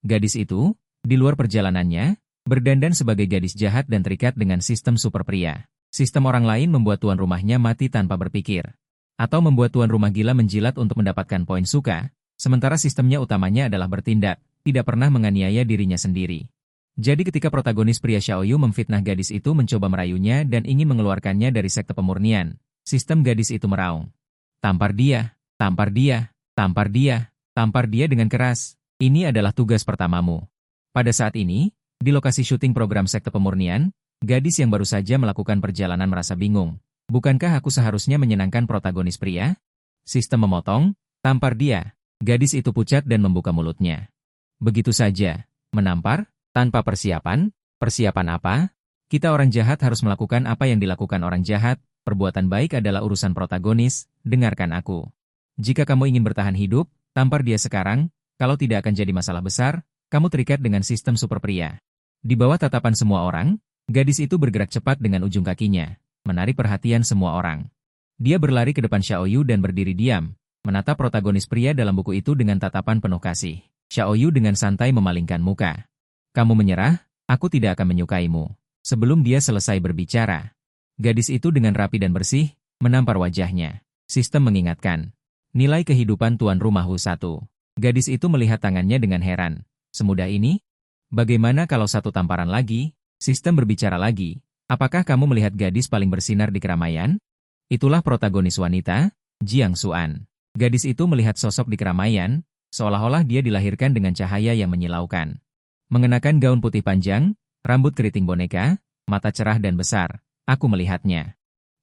Gadis itu, di luar perjalanannya, berdandan sebagai gadis jahat dan terikat dengan sistem super pria. Sistem orang lain membuat tuan rumahnya mati tanpa berpikir. Atau membuat tuan rumah gila menjilat untuk mendapatkan poin suka, sementara sistemnya utamanya adalah bertindak, tidak pernah menganiaya dirinya sendiri. Jadi ketika protagonis pria Xiaoyu memfitnah gadis itu mencoba merayunya dan ingin mengeluarkannya dari sekte pemurnian, sistem gadis itu meraung. Tampar dia, tampar dia, tampar dia, tampar dia dengan keras. Ini adalah tugas pertamamu. Pada saat ini, di lokasi syuting program sekte pemurnian, gadis yang baru saja melakukan perjalanan merasa bingung. Bukankah aku seharusnya menyenangkan protagonis pria? Sistem memotong, tampar dia. Gadis itu pucat dan membuka mulutnya. Begitu saja, menampar, tanpa persiapan. Persiapan apa? Kita orang jahat harus melakukan apa yang dilakukan orang jahat. Perbuatan baik adalah urusan protagonis. Dengarkan aku. Jika kamu ingin bertahan hidup, tampar dia sekarang. Kalau tidak akan jadi masalah besar, kamu terikat dengan sistem super pria. Di bawah tatapan semua orang, gadis itu bergerak cepat dengan ujung kakinya, menarik perhatian semua orang. Dia berlari ke depan Xiaoyu dan berdiri diam, menatap protagonis pria dalam buku itu dengan tatapan penuh kasih. Xiaoyu dengan santai memalingkan muka. Kamu menyerah, aku tidak akan menyukaimu. Sebelum dia selesai berbicara, gadis itu dengan rapi dan bersih, menampar wajahnya. Sistem mengingatkan. Nilai kehidupan tuan rumah Hu 1. Gadis itu melihat tangannya dengan heran. Semudah ini? Bagaimana kalau satu tamparan lagi? Sistem berbicara lagi. Apakah kamu melihat gadis paling bersinar di keramaian? Itulah protagonis wanita, Jiang Xuan. Gadis itu melihat sosok di keramaian, seolah-olah dia dilahirkan dengan cahaya yang menyilaukan. Mengenakan gaun putih panjang, rambut keriting boneka, mata cerah dan besar. Aku melihatnya.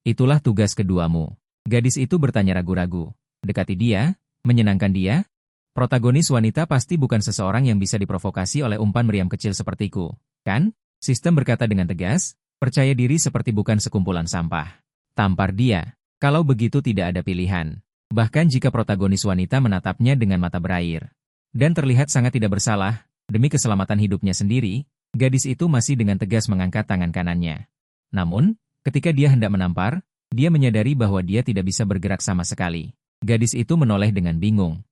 Itulah tugas keduamu. Gadis itu bertanya ragu-ragu. Dekati dia, menyenangkan dia. Protagonis wanita pasti bukan seseorang yang bisa diprovokasi oleh umpan meriam kecil sepertiku, kan? Sistem berkata dengan tegas, percaya diri seperti bukan sekumpulan sampah. Tampar dia. Kalau begitu tidak ada pilihan. Bahkan jika protagonis wanita menatapnya dengan mata berair. Dan terlihat sangat tidak bersalah, demi keselamatan hidupnya sendiri, gadis itu masih dengan tegas mengangkat tangan kanannya. Namun, ketika dia hendak menampar, dia menyadari bahwa dia tidak bisa bergerak sama sekali. Gadis itu menoleh dengan bingung.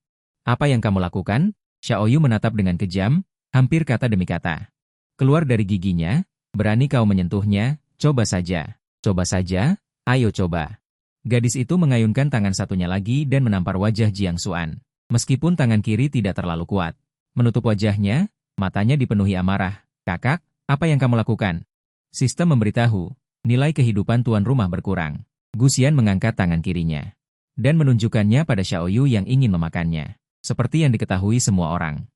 Apa yang kamu lakukan? Xiaoyu menatap dengan kejam, hampir kata demi kata. Keluar dari giginya, berani kau menyentuhnya, coba saja. Coba saja, ayo coba. Gadis itu mengayunkan tangan satunya lagi dan menampar wajah Jiang Xuan. Meskipun tangan kiri tidak terlalu kuat. Menutup wajahnya, matanya dipenuhi amarah. Kakak, apa yang kamu lakukan? Sistem memberitahu, nilai kehidupan tuan rumah berkurang. Gusian mengangkat tangan kirinya. Dan menunjukkannya pada Xiaoyu yang ingin memakannya. Seperti yang diketahui semua orang.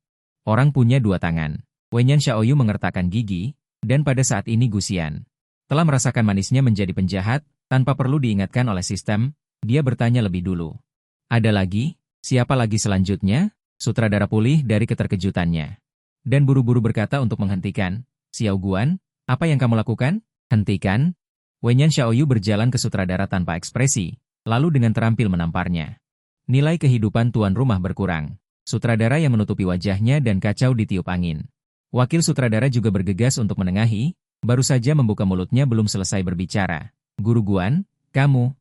Orang punya dua tangan. Wenyan Xiaoyu mengertakkan gigi, dan pada saat ini Gusian telah merasakan manisnya menjadi penjahat, tanpa perlu diingatkan oleh sistem, dia bertanya lebih dulu. Ada lagi? Siapa lagi selanjutnya? Sutradara pulih dari keterkejutannya. Dan buru-buru berkata untuk menghentikan. Xiao Guan, apa yang kamu lakukan? Hentikan. Wenyan Xiaoyu berjalan ke sutradara tanpa ekspresi, lalu dengan terampil menamparnya. Nilai kehidupan tuan rumah berkurang. Sutradara yang menutupi wajahnya dan kacau ditiup angin. Wakil sutradara juga bergegas untuk menengahi, baru saja membuka mulutnya belum selesai berbicara. Guru Guan, kamu.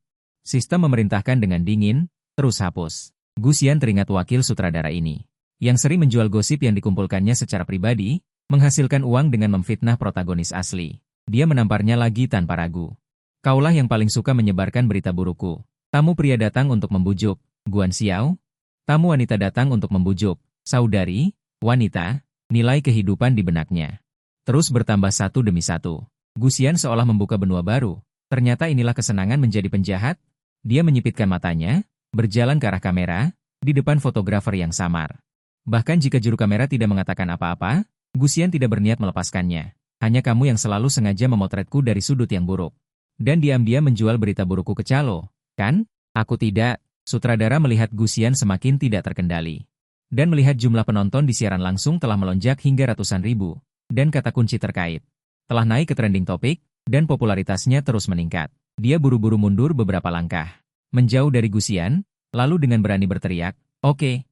Sistem memerintahkan dengan dingin, terus hapus. Gusian teringat wakil sutradara ini, yang sering menjual gosip yang dikumpulkannya secara pribadi, menghasilkan uang dengan memfitnah protagonis asli. Dia menamparnya lagi tanpa ragu. Kaulah yang paling suka menyebarkan berita burukku. Tamu pria datang untuk membujuk. Guan Xiao. Tamu wanita datang untuk membujuk. Saudari, wanita, nilai kehidupan di benaknya terus bertambah satu demi satu. Gusian seolah membuka benua baru. Ternyata inilah kesenangan menjadi penjahat. Dia menyipitkan matanya, berjalan ke arah kamera, di depan fotografer yang samar. Bahkan jika juru kamera tidak mengatakan apa-apa, Gusian tidak berniat melepaskannya. Hanya kamu yang selalu sengaja memotretku dari sudut yang buruk. Dan diam-diam menjual berita burukku ke calo, kan? Aku tidak. Sutradara melihat Gusian semakin tidak terkendali. Dan melihat jumlah penonton di siaran langsung telah melonjak hingga ratusan ribu. Dan kata kunci terkait telah naik ke trending topik, dan popularitasnya terus meningkat. Dia buru-buru mundur beberapa langkah. Menjauh dari Gusian, lalu dengan berani berteriak, Oke.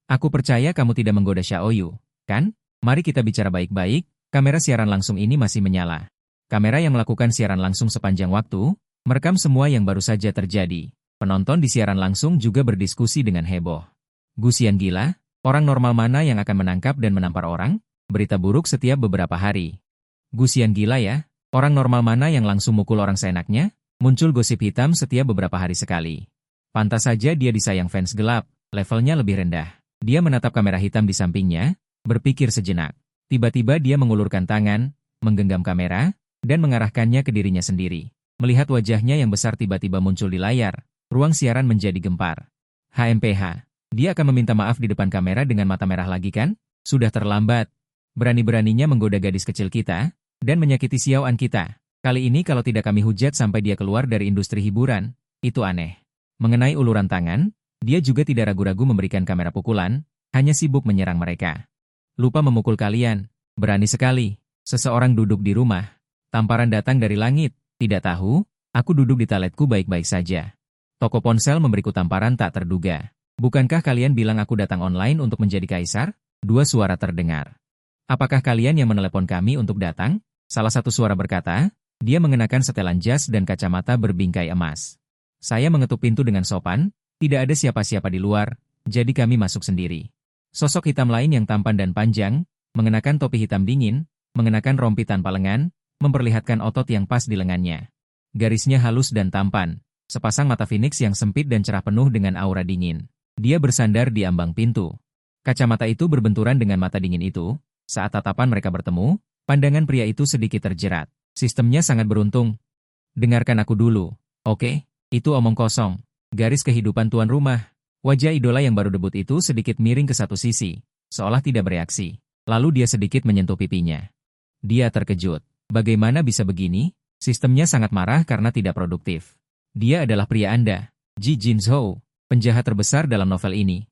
Aku percaya kamu tidak menggoda Xiaoyu, kan? Mari kita bicara baik-baik, kamera siaran langsung ini masih menyala. Kamera yang melakukan siaran langsung sepanjang waktu, merekam semua yang baru saja terjadi. Penonton di siaran langsung juga berdiskusi dengan heboh. Gusian gila? Orang normal mana yang akan menangkap dan menampar orang? Berita buruk setiap beberapa hari. Gusian gila ya, orang normal mana yang langsung mukul orang seenaknya? Muncul gosip hitam setiap beberapa hari sekali. Pantas saja dia disayang fans gelap, levelnya lebih rendah. Dia menatap kamera hitam di sampingnya, berpikir sejenak. Tiba-tiba dia mengulurkan tangan, menggenggam kamera, dan mengarahkannya ke dirinya sendiri. Melihat wajahnya yang besar tiba-tiba muncul di layar, ruang siaran menjadi gempar. HMPH, dia akan meminta maaf di depan kamera dengan mata merah lagi kan? Sudah terlambat. Berani-beraninya menggoda gadis kecil kita, dan menyakiti Xiao An kita. Kali ini kalau tidak kami hujat sampai dia keluar dari industri hiburan, itu aneh. Mengenai uluran tangan, dia juga tidak ragu-ragu memberikan kamera pukulan, hanya sibuk menyerang mereka. Lupa memukul kalian, berani sekali. Seseorang duduk di rumah. Tamparan datang dari langit. Tidak tahu, aku duduk di toiletku baik-baik saja. Toko ponsel memberiku tamparan tak terduga. Bukankah kalian bilang aku datang online untuk menjadi kaisar? Dua suara terdengar. Apakah kalian yang menelepon kami untuk datang? Salah satu suara berkata, dia mengenakan setelan jas dan kacamata berbingkai emas. Saya mengetuk pintu dengan sopan, tidak ada siapa-siapa di luar, jadi kami masuk sendiri. Sosok hitam lain yang tampan dan panjang, mengenakan topi hitam dingin, mengenakan rompi tanpa lengan, memperlihatkan otot yang pas di lengannya. Garisnya halus dan tampan, sepasang mata Phoenix yang sempit dan cerah penuh dengan aura dingin. Dia bersandar di ambang pintu. Kacamata itu berbenturan dengan mata dingin itu. Saat tatapan mereka bertemu, pandangan pria itu sedikit terjerat. Sistemnya sangat beruntung. Dengarkan aku dulu, oke? Itu omong kosong. Garis kehidupan tuan rumah. Wajah idola yang baru debut itu sedikit miring ke satu sisi, seolah tidak bereaksi. Lalu dia sedikit menyentuh pipinya. Dia terkejut. Bagaimana bisa begini? Sistemnya sangat marah karena tidak produktif. Dia adalah pria Anda, Ji Jinzhou, penjahat terbesar dalam novel ini.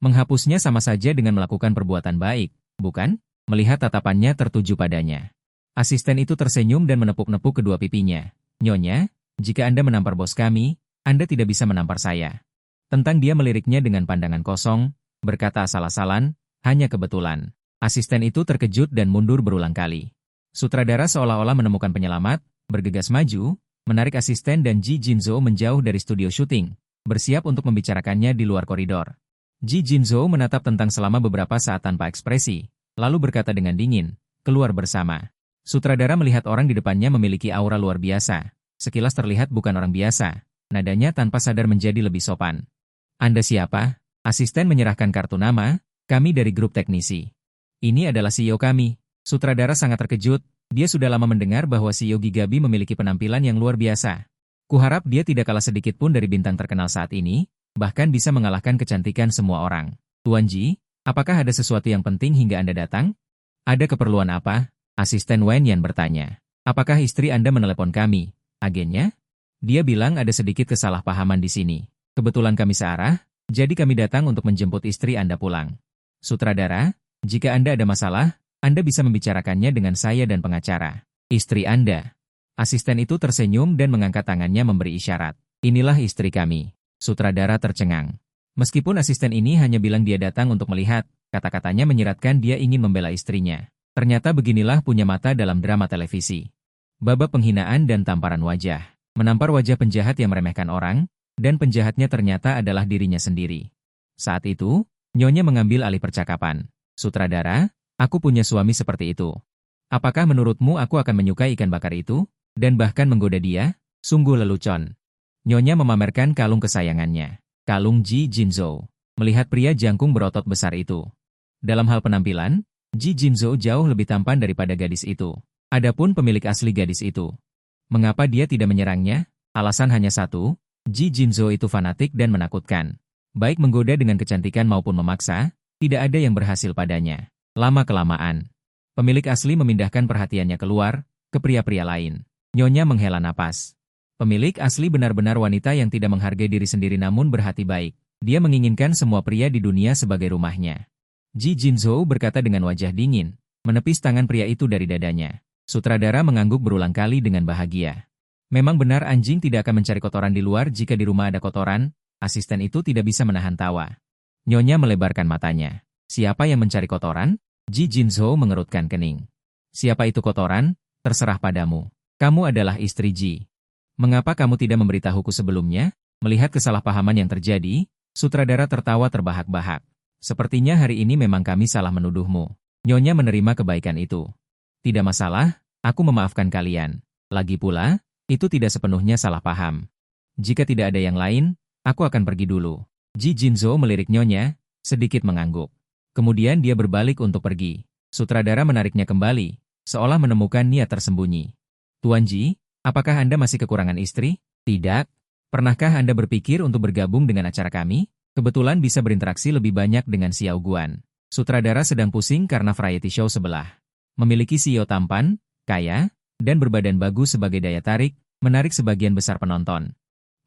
Menghapusnya sama saja dengan melakukan perbuatan baik, bukan? Melihat tatapannya tertuju padanya. Asisten itu tersenyum dan menepuk-nepuk kedua pipinya. Nyonya, jika Anda menampar bos kami, Anda tidak bisa menampar saya. Tentang dia meliriknya dengan pandangan kosong, berkata asal-asalan, hanya kebetulan. Asisten itu terkejut dan mundur berulang kali. Sutradara seolah-olah menemukan penyelamat, bergegas maju, menarik asisten dan Ji Jinzhou menjauh dari studio syuting, bersiap untuk membicarakannya di luar koridor. Ji Jinzhou menatap tentang selama beberapa saat tanpa ekspresi, lalu berkata dengan dingin, keluar bersama. Sutradara melihat orang di depannya memiliki aura luar biasa. Sekilas terlihat bukan orang biasa, nadanya tanpa sadar menjadi lebih sopan. Anda siapa? Asisten menyerahkan kartu nama, kami dari grup teknisi. Ini adalah CEO kami. Sutradara sangat terkejut, dia sudah lama mendengar bahwa CEO Gigabi memiliki penampilan yang luar biasa. Kuharap dia tidak kalah sedikit pun dari bintang terkenal saat ini, bahkan bisa mengalahkan kecantikan semua orang. Tuan Ji, apakah ada sesuatu yang penting hingga Anda datang? Ada keperluan apa? Asisten Wen Yan bertanya. Apakah istri Anda menelepon kami? Agennya? Dia bilang ada sedikit kesalahpahaman di sini. Kebetulan kami searah, jadi kami datang untuk menjemput istri Anda pulang. Sutradara, jika Anda ada masalah, Anda bisa membicarakannya dengan saya dan pengacara. Istri Anda. Asisten itu tersenyum dan mengangkat tangannya memberi isyarat. Inilah istri kami. Sutradara tercengang. Meskipun asisten ini hanya bilang dia datang untuk melihat, kata-katanya menyiratkan dia ingin membela istrinya. Ternyata beginilah punya mata dalam drama televisi. Babak penghinaan dan tamparan wajah. Menampar wajah penjahat yang meremehkan orang, dan penjahatnya ternyata adalah dirinya sendiri. Saat itu, Nyonya mengambil alih percakapan. Sutradara, aku punya suami seperti itu. Apakah menurutmu aku akan menyukai ikan bakar itu? Dan bahkan menggoda dia? Sungguh lelucon. Nyonya memamerkan kalung kesayangannya. Kalung Ji Jinzhou. Melihat pria jangkung berotot besar itu. Dalam hal penampilan, Ji Jinzhou jauh lebih tampan daripada gadis itu. Adapun pemilik asli gadis itu. Mengapa dia tidak menyerangnya? Alasan hanya satu, Ji Jinzhou itu fanatik dan menakutkan. Baik menggoda dengan kecantikan maupun memaksa, tidak ada yang berhasil padanya. Lama-kelamaan, pemilik asli memindahkan perhatiannya keluar, ke pria-pria lain. Nyonya menghela napas. Pemilik asli benar-benar wanita yang tidak menghargai diri sendiri namun berhati baik. Dia menginginkan semua pria di dunia sebagai rumahnya. Ji Jinzhou berkata dengan wajah dingin, menepis tangan pria itu dari dadanya. Sutradara mengangguk berulang kali dengan bahagia. Memang benar anjing tidak akan mencari kotoran di luar jika di rumah ada kotoran, asisten itu tidak bisa menahan tawa. Nyonya melebarkan matanya. Siapa yang mencari kotoran? Ji Jinzhou mengerutkan kening. Siapa itu kotoran? Terserah padamu. Kamu adalah istri Ji. Mengapa kamu tidak memberitahuku sebelumnya? Melihat kesalahpahaman yang terjadi, sutradara tertawa terbahak-bahak. Sepertinya hari ini memang kami salah menuduhmu. Nyonya menerima kebaikan itu. Tidak masalah, aku memaafkan kalian. Lagi pula, itu tidak sepenuhnya salah paham. Jika tidak ada yang lain, aku akan pergi dulu. Ji Jinzhou melirik Nyonya, sedikit mengangguk. Kemudian dia berbalik untuk pergi. Sutradara menariknya kembali, seolah menemukan niat tersembunyi. Tuan Ji, apakah Anda masih kekurangan istri? Tidak. Pernahkah Anda berpikir untuk bergabung dengan acara kami? Kebetulan bisa berinteraksi lebih banyak dengan Xiao Guan. Sutradara sedang pusing karena variety show sebelah. Memiliki CEO tampan, kaya, dan berbadan bagus sebagai daya tarik, menarik sebagian besar penonton.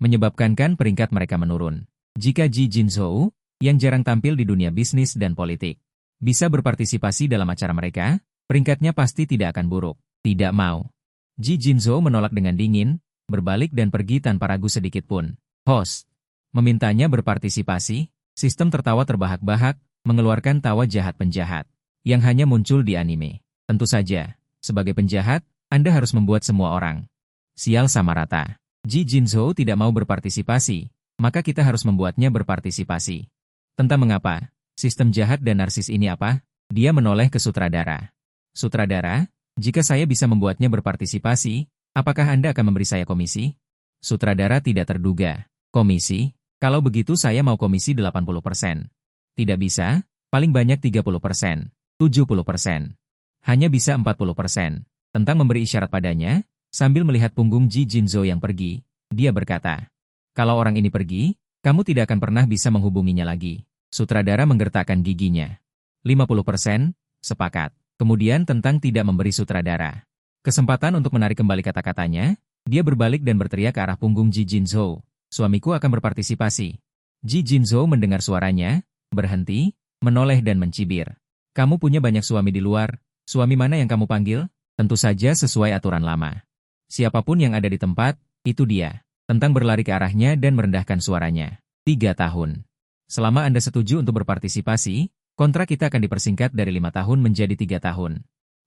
Menyebabkan peringkat mereka menurun. Jika Ji Jinzhou, yang jarang tampil di dunia bisnis dan politik, bisa berpartisipasi dalam acara mereka, peringkatnya pasti tidak akan buruk. Tidak mau. Ji Jinzhou menolak dengan dingin, berbalik dan pergi tanpa ragu sedikit pun. Host memintanya berpartisipasi, sistem tertawa terbahak-bahak, mengeluarkan tawa jahat penjahat, yang hanya muncul di anime. Tentu saja, sebagai penjahat, Anda harus membuat semua orang sial sama rata. Ji Jinzhou tidak mau berpartisipasi, maka kita harus membuatnya berpartisipasi. Tentang mengapa, sistem jahat dan narsis ini apa? Dia menoleh ke sutradara. Sutradara, jika saya bisa membuatnya berpartisipasi, apakah Anda akan memberi saya komisi? Sutradara tidak terduga. Komisi? Kalau begitu saya mau komisi 80%. Tidak bisa, paling banyak 30%, 70%. Hanya bisa 40%. Tentang memberi isyarat padanya, sambil melihat punggung Ji Jinzhou yang pergi, dia berkata, kalau orang ini pergi, kamu tidak akan pernah bisa menghubunginya lagi. Sutradara menggertakkan giginya. 50%, sepakat. Kemudian tentang tidak memberi sutradara kesempatan untuk menarik kembali kata-katanya, dia berbalik dan berteriak ke arah punggung Ji Jinzhou. Suamiku akan berpartisipasi. Ji Jinzhou mendengar suaranya, berhenti, menoleh dan mencibir. Kamu punya banyak suami di luar, suami mana yang kamu panggil? Tentu saja sesuai aturan lama. Siapapun yang ada di tempat, itu dia. Tentang berlari ke arahnya dan merendahkan suaranya. 3 tahun. Selama Anda setuju untuk berpartisipasi, kontrak kita akan dipersingkat dari 5 tahun menjadi 3 tahun.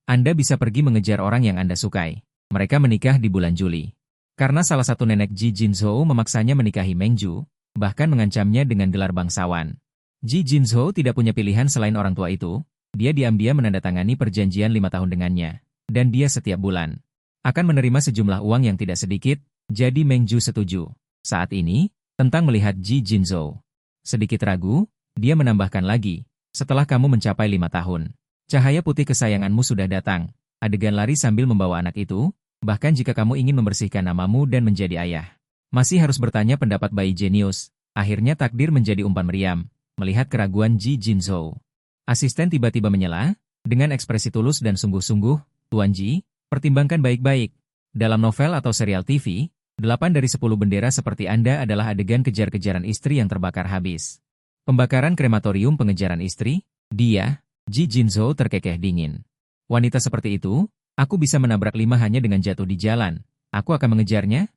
Anda bisa pergi mengejar orang yang Anda sukai. Mereka menikah di bulan Juli. Karena salah satu nenek Ji Jinzhou memaksanya menikahi Meng Ju, bahkan mengancamnya dengan gelar bangsawan. Ji Jinzhou tidak punya pilihan selain orang tua itu, dia diam-diam menandatangani perjanjian 5 tahun dengannya. Dan dia setiap bulan akan menerima sejumlah uang yang tidak sedikit, jadi Meng Ju setuju. Saat ini, tentang melihat Ji Jinzhou. Sedikit ragu, dia menambahkan lagi, setelah kamu mencapai 5 tahun. Cahaya putih kesayanganmu sudah datang. Adegan lari sambil membawa anak itu, bahkan jika kamu ingin membersihkan namamu dan menjadi ayah. Masih harus bertanya pendapat bayi jenius. Akhirnya takdir menjadi umpan meriam, melihat keraguan Ji Jinzhou. Asisten tiba-tiba menyela, dengan ekspresi tulus dan sungguh-sungguh, Tuan Ji, pertimbangkan baik-baik. Dalam novel atau serial TV, 8 dari 10 bendera seperti Anda adalah adegan kejar-kejaran istri yang terbakar habis. Pembakaran krematorium pengejaran istri, dia, Ji Jinzhou terkekeh dingin. Wanita seperti itu, aku bisa menabrak 5 hanya dengan jatuh di jalan. Aku akan mengejarnya?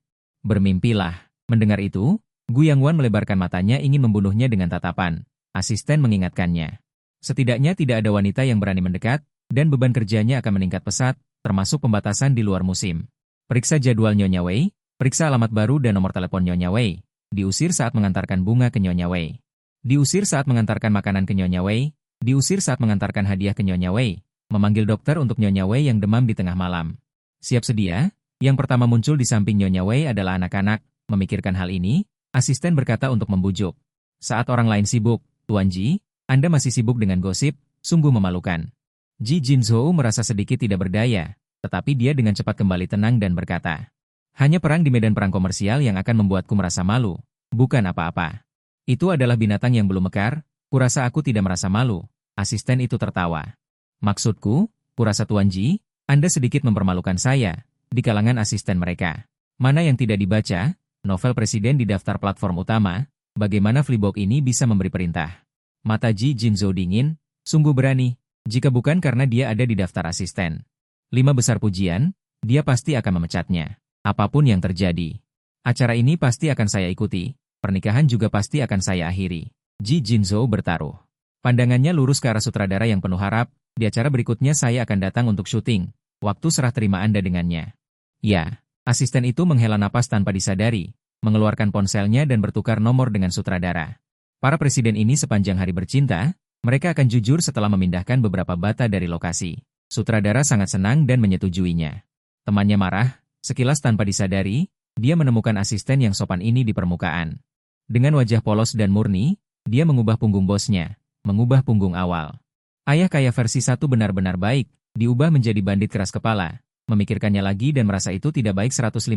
Bermimpilah. Mendengar itu, Gu Yangwan melebarkan matanya ingin membunuhnya dengan tatapan. Asisten mengingatkannya. Setidaknya tidak ada wanita yang berani mendekat, dan beban kerjanya akan meningkat pesat, termasuk pembatasan di luar musim. Periksa jadwal Nyonya Wei, periksa alamat baru dan nomor telepon Nyonya Wei. Diusir saat mengantarkan bunga ke Nyonya Wei. Diusir saat mengantarkan makanan ke Nyonya Wei. Diusir saat mengantarkan hadiah ke Nyonya Wei. Memanggil dokter untuk Nyonya Wei yang demam di tengah malam. Siap sedia, yang pertama muncul di samping Nyonya Wei adalah anak-anak. Memikirkan hal ini, asisten berkata untuk membujuk. Saat orang lain sibuk, Tuan Ji, Anda masih sibuk dengan gosip, sungguh memalukan. Ji Jinzhou merasa sedikit tidak berdaya, tetapi dia dengan cepat kembali tenang dan berkata, hanya perang di medan perang komersial yang akan membuatku merasa malu, bukan apa-apa. Itu adalah binatang yang belum mekar, kurasa aku tidak merasa malu. Asisten itu tertawa. Maksudku, kurasa Tuan Ji, Anda sedikit mempermalukan saya, di kalangan asisten mereka. Mana yang tidak dibaca, novel presiden di daftar platform utama, bagaimana Fleabag ini bisa memberi perintah. Mata Ji Jinzhou dingin, sungguh berani, jika bukan karena dia ada di daftar asisten. 5 besar pujian, dia pasti akan memecatnya. Apapun yang terjadi. Acara ini pasti akan saya ikuti, pernikahan juga pasti akan saya akhiri. Ji Jinzhou bertaruh. Pandangannya lurus ke arah sutradara yang penuh harap, di acara berikutnya saya akan datang untuk syuting, waktu serah terima Anda dengannya. Ya, asisten itu menghela napas tanpa disadari, mengeluarkan ponselnya dan bertukar nomor dengan sutradara. Para presiden ini sepanjang hari bercinta, mereka akan jujur setelah memindahkan beberapa bata dari lokasi. Sutradara sangat senang dan menyetujuinya. Temannya marah, sekilas tanpa disadari, dia menemukan asisten yang sopan ini di permukaan. Dengan wajah polos dan murni, dia mengubah punggung bosnya, mengubah punggung awal. Ayah kaya versi 1 benar-benar baik, diubah menjadi bandit keras kepala. Memikirkannya lagi dan merasa itu tidak baik. 152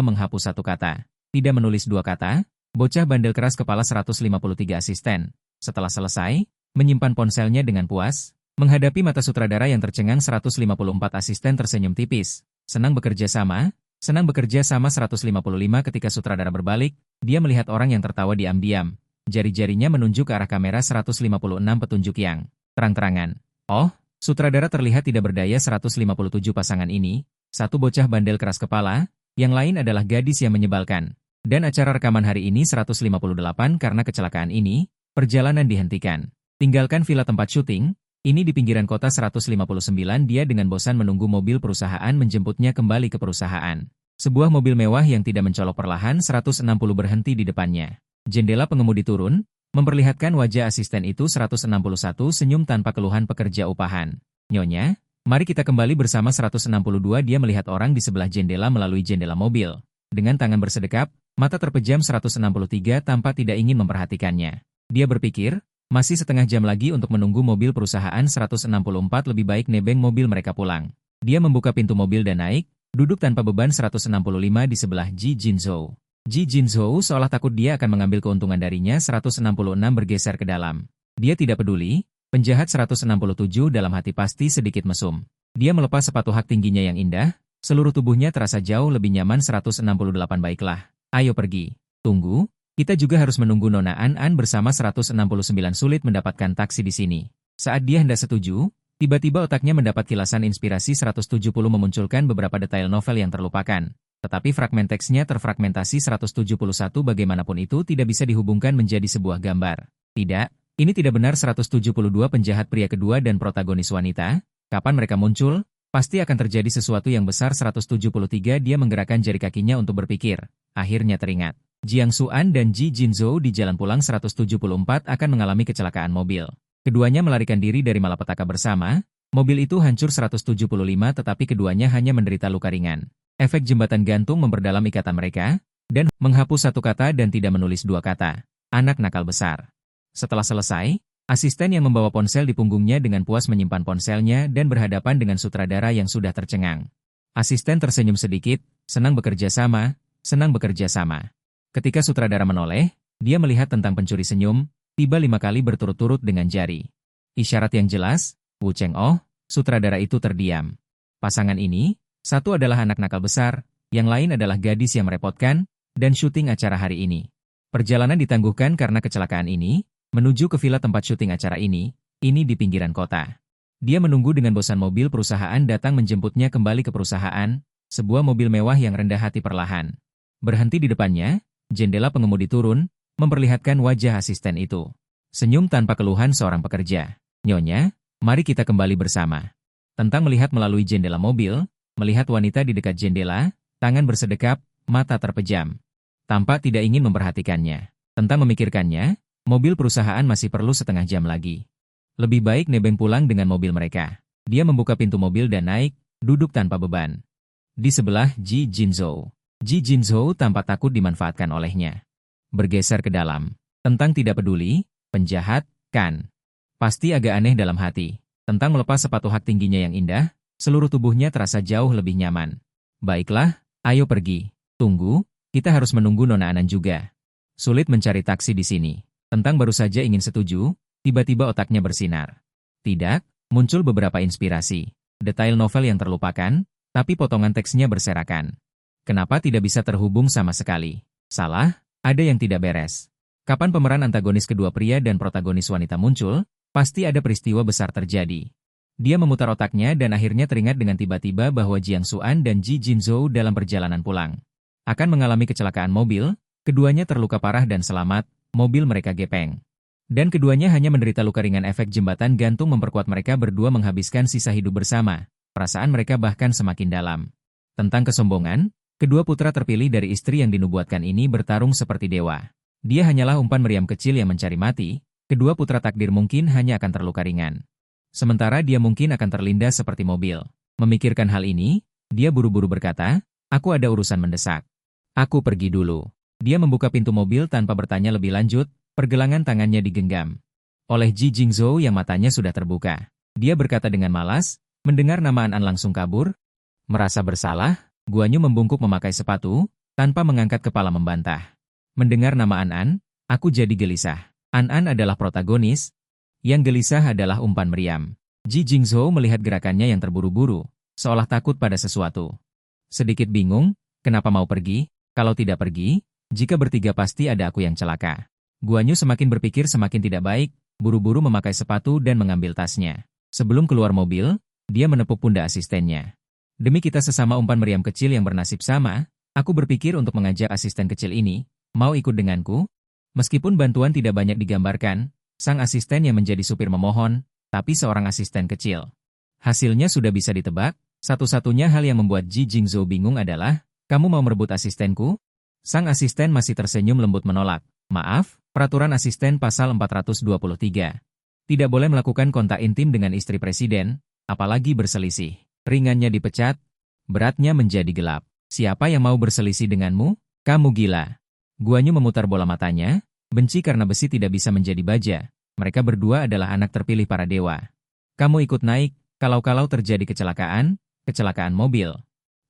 menghapus 1 kata. Tidak menulis 2 kata, bocah bandel keras kepala. 153 asisten. Setelah selesai, menyimpan ponselnya dengan puas, menghadapi mata sutradara yang tercengang. 154 asisten tersenyum tipis. Senang bekerja sama. 155 ketika sutradara berbalik, dia melihat orang yang tertawa diam-diam. Jari-jarinya menunjuk ke arah kamera. 156 petunjuk yang terang-terangan. Oh, sutradara terlihat tidak berdaya. 157 pasangan ini, satu bocah bandel keras kepala, yang lain adalah gadis yang menyebalkan. Dan acara rekaman hari ini 158 karena kecelakaan ini, perjalanan dihentikan. Tinggalkan villa tempat syuting, ini di pinggiran kota. 159 dia dengan bosan menunggu mobil perusahaan menjemputnya kembali ke perusahaan. Sebuah mobil mewah yang tidak mencolok perlahan. 160 berhenti di depannya. Jendela pengemudi turun, memperlihatkan wajah asisten itu. 161 senyum tanpa keluhan pekerja upahan. Nyonya, mari kita kembali bersama. 162 dia melihat orang di sebelah jendela melalui jendela mobil. Dengan tangan bersedekap, mata terpejam. 163 tanpa tidak ingin memperhatikannya. Dia berpikir, masih setengah jam lagi untuk menunggu mobil perusahaan. 164 lebih baik nebeng mobil mereka pulang. Dia membuka pintu mobil dan naik, duduk tanpa beban. 165 di sebelah Ji Jinzhou. Ji Jinzhou seolah takut dia akan mengambil keuntungan darinya. 166 bergeser ke dalam. Dia tidak peduli, penjahat. 167 dalam hati pasti sedikit mesum. Dia melepas sepatu hak tingginya yang indah, seluruh tubuhnya terasa jauh lebih nyaman. 168 baiklah, ayo pergi. Tunggu, kita juga harus menunggu Nona An bersama. 169 sulit mendapatkan taksi di sini. Saat dia hendak setuju, tiba-tiba otaknya mendapat kilasan inspirasi. 170 memunculkan beberapa detail novel yang terlupakan. Tetapi fragmen teksnya terfragmentasi. 171 bagaimanapun itu tidak bisa dihubungkan menjadi sebuah gambar. Tidak, ini tidak benar. 172 penjahat pria kedua dan protagonis wanita. Kapan mereka muncul? Pasti akan terjadi sesuatu yang besar. 173 dia menggerakkan jari kakinya untuk berpikir. Akhirnya teringat. Jiang Xuan dan Ji Jinzhou di jalan pulang. 174 akan mengalami kecelakaan mobil. Keduanya melarikan diri dari malapetaka bersama. Mobil itu hancur. 175 tetapi keduanya hanya menderita luka ringan. Efek jembatan gantung memperdalam ikatan mereka, dan menghapus 1 kata dan tidak menulis 2 kata. Anak nakal besar. Setelah selesai, asisten yang membawa ponsel di punggungnya dengan puas menyimpan ponselnya dan berhadapan dengan sutradara yang sudah tercengang. Asisten tersenyum sedikit, senang bekerja sama, senang bekerja sama. Ketika sutradara menoleh, dia melihat tentang pencuri senyum, tiba 5 kali berturut-turut dengan jari. Isyarat yang jelas, Wu Cheng Oh, sutradara itu terdiam. Pasangan ini, satu adalah anak nakal besar, yang lain adalah gadis yang merepotkan, dan syuting acara hari ini. Perjalanan ditangguhkan karena kecelakaan ini, menuju ke villa tempat syuting acara ini di pinggiran kota. Dia menunggu dengan bosan mobil perusahaan datang menjemputnya kembali ke perusahaan, sebuah mobil mewah yang rendah hati perlahan. Berhenti di depannya, jendela pengemudi turun, memperlihatkan wajah asisten itu. Senyum tanpa keluhan seorang pekerja. Nyonya, mari kita kembali bersama. Tentang melihat melalui jendela mobil, melihat wanita di dekat jendela, tangan bersedekap, mata terpejam. Tampak tidak ingin memperhatikannya. Tentang memikirkannya, mobil perusahaan masih perlu setengah jam lagi. Lebih baik nebeng pulang dengan mobil mereka. Dia membuka pintu mobil dan naik, duduk tanpa beban. Di sebelah Ji Jinzhou. Ji Jinzhou tampak takut dimanfaatkan olehnya. Bergeser ke dalam. Tentang tidak peduli, penjahat, kan? Pasti agak aneh dalam hati. Tentang melepas sepatu hak tingginya yang indah, seluruh tubuhnya terasa jauh lebih nyaman. Baiklah, ayo pergi. Tunggu, kita harus menunggu Nona Anan juga. Sulit mencari taksi di sini. Tentang baru saja ingin setuju, tiba-tiba otaknya bersinar. Tidak, muncul beberapa inspirasi. Detail novel yang terlupakan, tapi potongan teksnya berserakan. Kenapa tidak bisa terhubung sama sekali? Salah, ada yang tidak beres. Kapan pemeran antagonis kedua pria dan protagonis wanita muncul, pasti ada peristiwa besar terjadi. Dia memutar otaknya dan akhirnya teringat dengan tiba-tiba bahwa Jiang Xuan dan Ji Jinzhou dalam perjalanan pulang akan mengalami kecelakaan mobil, keduanya terluka parah dan selamat, mobil mereka gepeng. Dan keduanya hanya menderita luka ringan. Efek jembatan gantung memperkuat mereka berdua menghabiskan sisa hidup bersama, perasaan mereka bahkan semakin dalam. Tentang kesombongan, kedua putra terpilih dari istri yang dinubuatkan ini bertarung seperti dewa. Dia hanyalah umpan meriam kecil yang mencari mati, kedua putra takdir mungkin hanya akan terluka ringan. Sementara dia mungkin akan terlindas seperti mobil. Memikirkan hal ini, dia buru-buru berkata, aku ada urusan mendesak. Aku pergi dulu. Dia membuka pintu mobil tanpa bertanya lebih lanjut, pergelangan tangannya digenggam oleh Ji Jingzhou yang matanya sudah terbuka. Dia berkata dengan malas, mendengar nama An langsung kabur. Merasa bersalah, Guanyu membungkuk memakai sepatu, tanpa mengangkat kepala membantah. Mendengar nama An, aku jadi gelisah. An adalah protagonis, yang gelisah adalah umpan meriam. Ji Jingzhou melihat gerakannya yang terburu-buru, seolah takut pada sesuatu. Sedikit bingung, kenapa mau pergi? Kalau tidak pergi, jika bertiga pasti ada aku yang celaka. Guanyu semakin berpikir semakin tidak baik, buru-buru memakai sepatu dan mengambil tasnya. Sebelum keluar mobil, dia menepuk pundak asistennya. Demi kita sesama umpan meriam kecil yang bernasib sama, aku berpikir untuk mengajak asisten kecil ini, mau ikut denganku? Meskipun bantuan tidak banyak digambarkan, sang asisten yang menjadi supir memohon, tapi seorang asisten kecil. Hasilnya sudah bisa ditebak, satu-satunya hal yang membuat Ji Jingzhou bingung adalah, kamu mau merebut asistenku? Sang asisten masih tersenyum lembut menolak. Maaf, peraturan asisten pasal 423. Tidak boleh melakukan kontak intim dengan istri presiden, apalagi berselisih. Ringannya dipecat, beratnya menjadi gelap. Siapa yang mau berselisih denganmu? Kamu gila. Guanyu memutar bola matanya, benci karena besi tidak bisa menjadi baja. Mereka berdua adalah anak terpilih para dewa. Kamu ikut naik, kalau-kalau terjadi kecelakaan mobil,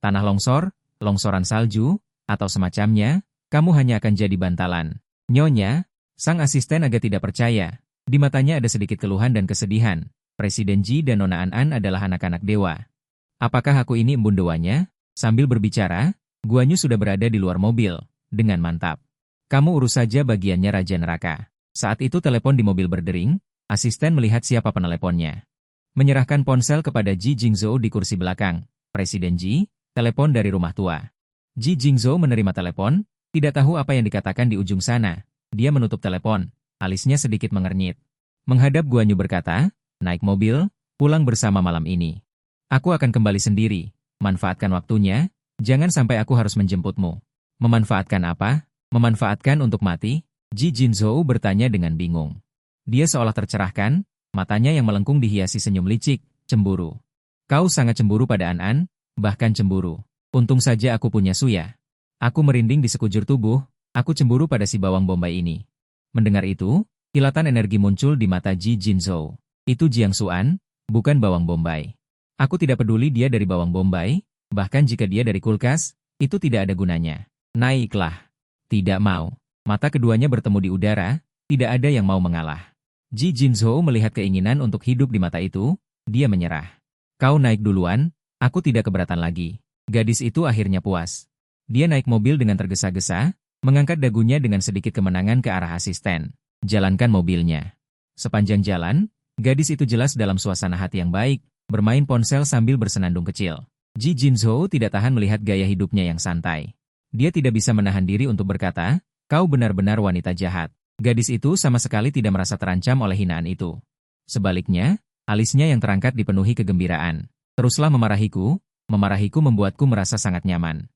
tanah longsor, longsoran salju, atau semacamnya, kamu hanya akan jadi bantalan. Nyonya, sang asisten agak tidak percaya. Di matanya ada sedikit keluhan dan kesedihan. Presiden Ji dan Nona An adalah anak-anak dewa. Apakah aku ini embun dewanya? Sambil berbicara, Guanyu sudah berada di luar mobil, dengan mantap. Kamu urus saja bagiannya Raja Neraka. Saat itu telepon di mobil berdering, asisten melihat siapa peneleponnya. Menyerahkan ponsel kepada Ji Jingzhou di kursi belakang. Presiden Ji, telepon dari rumah tua. Ji Jingzhou menerima telepon, tidak tahu apa yang dikatakan di ujung sana. Dia menutup telepon, alisnya sedikit mengernyit. Menghadap Guanyu berkata, naik mobil, pulang bersama malam ini. Aku akan kembali sendiri, manfaatkan waktunya, jangan sampai aku harus menjemputmu. Memanfaatkan apa? Memanfaatkan untuk mati? Ji Jingzhou bertanya dengan bingung. Dia seolah tercerahkan, matanya yang melengkung dihiasi senyum licik, cemburu. Kau sangat cemburu pada An, bahkan cemburu. Untung saja aku punya Suya. Aku merinding di sekujur tubuh, aku cemburu pada si bawang bombay ini. Mendengar itu, kilatan energi muncul di mata Ji Jingzhou. Itu Jiang Xuan, bukan bawang bombay. Aku tidak peduli dia dari bawang bombay, bahkan jika dia dari kulkas, itu tidak ada gunanya. Naiklah. Tidak mau. Mata keduanya bertemu di udara, tidak ada yang mau mengalah. Ji Jingzhou melihat keinginan untuk hidup di mata itu, dia menyerah. Kau naik duluan, aku tidak keberatan lagi. Gadis itu akhirnya puas. Dia naik mobil dengan tergesa-gesa, mengangkat dagunya dengan sedikit kemenangan ke arah asisten. Jalankan mobilnya. Sepanjang jalan, gadis itu jelas dalam suasana hati yang baik, bermain ponsel sambil bersenandung kecil. Ji Jingzhou tidak tahan melihat gaya hidupnya yang santai. Dia tidak bisa menahan diri untuk berkata, kau benar-benar wanita jahat. Gadis itu sama sekali tidak merasa terancam oleh hinaan itu. Sebaliknya, alisnya yang terangkat dipenuhi kegembiraan. Teruslah memarahiku membuatku merasa sangat nyaman.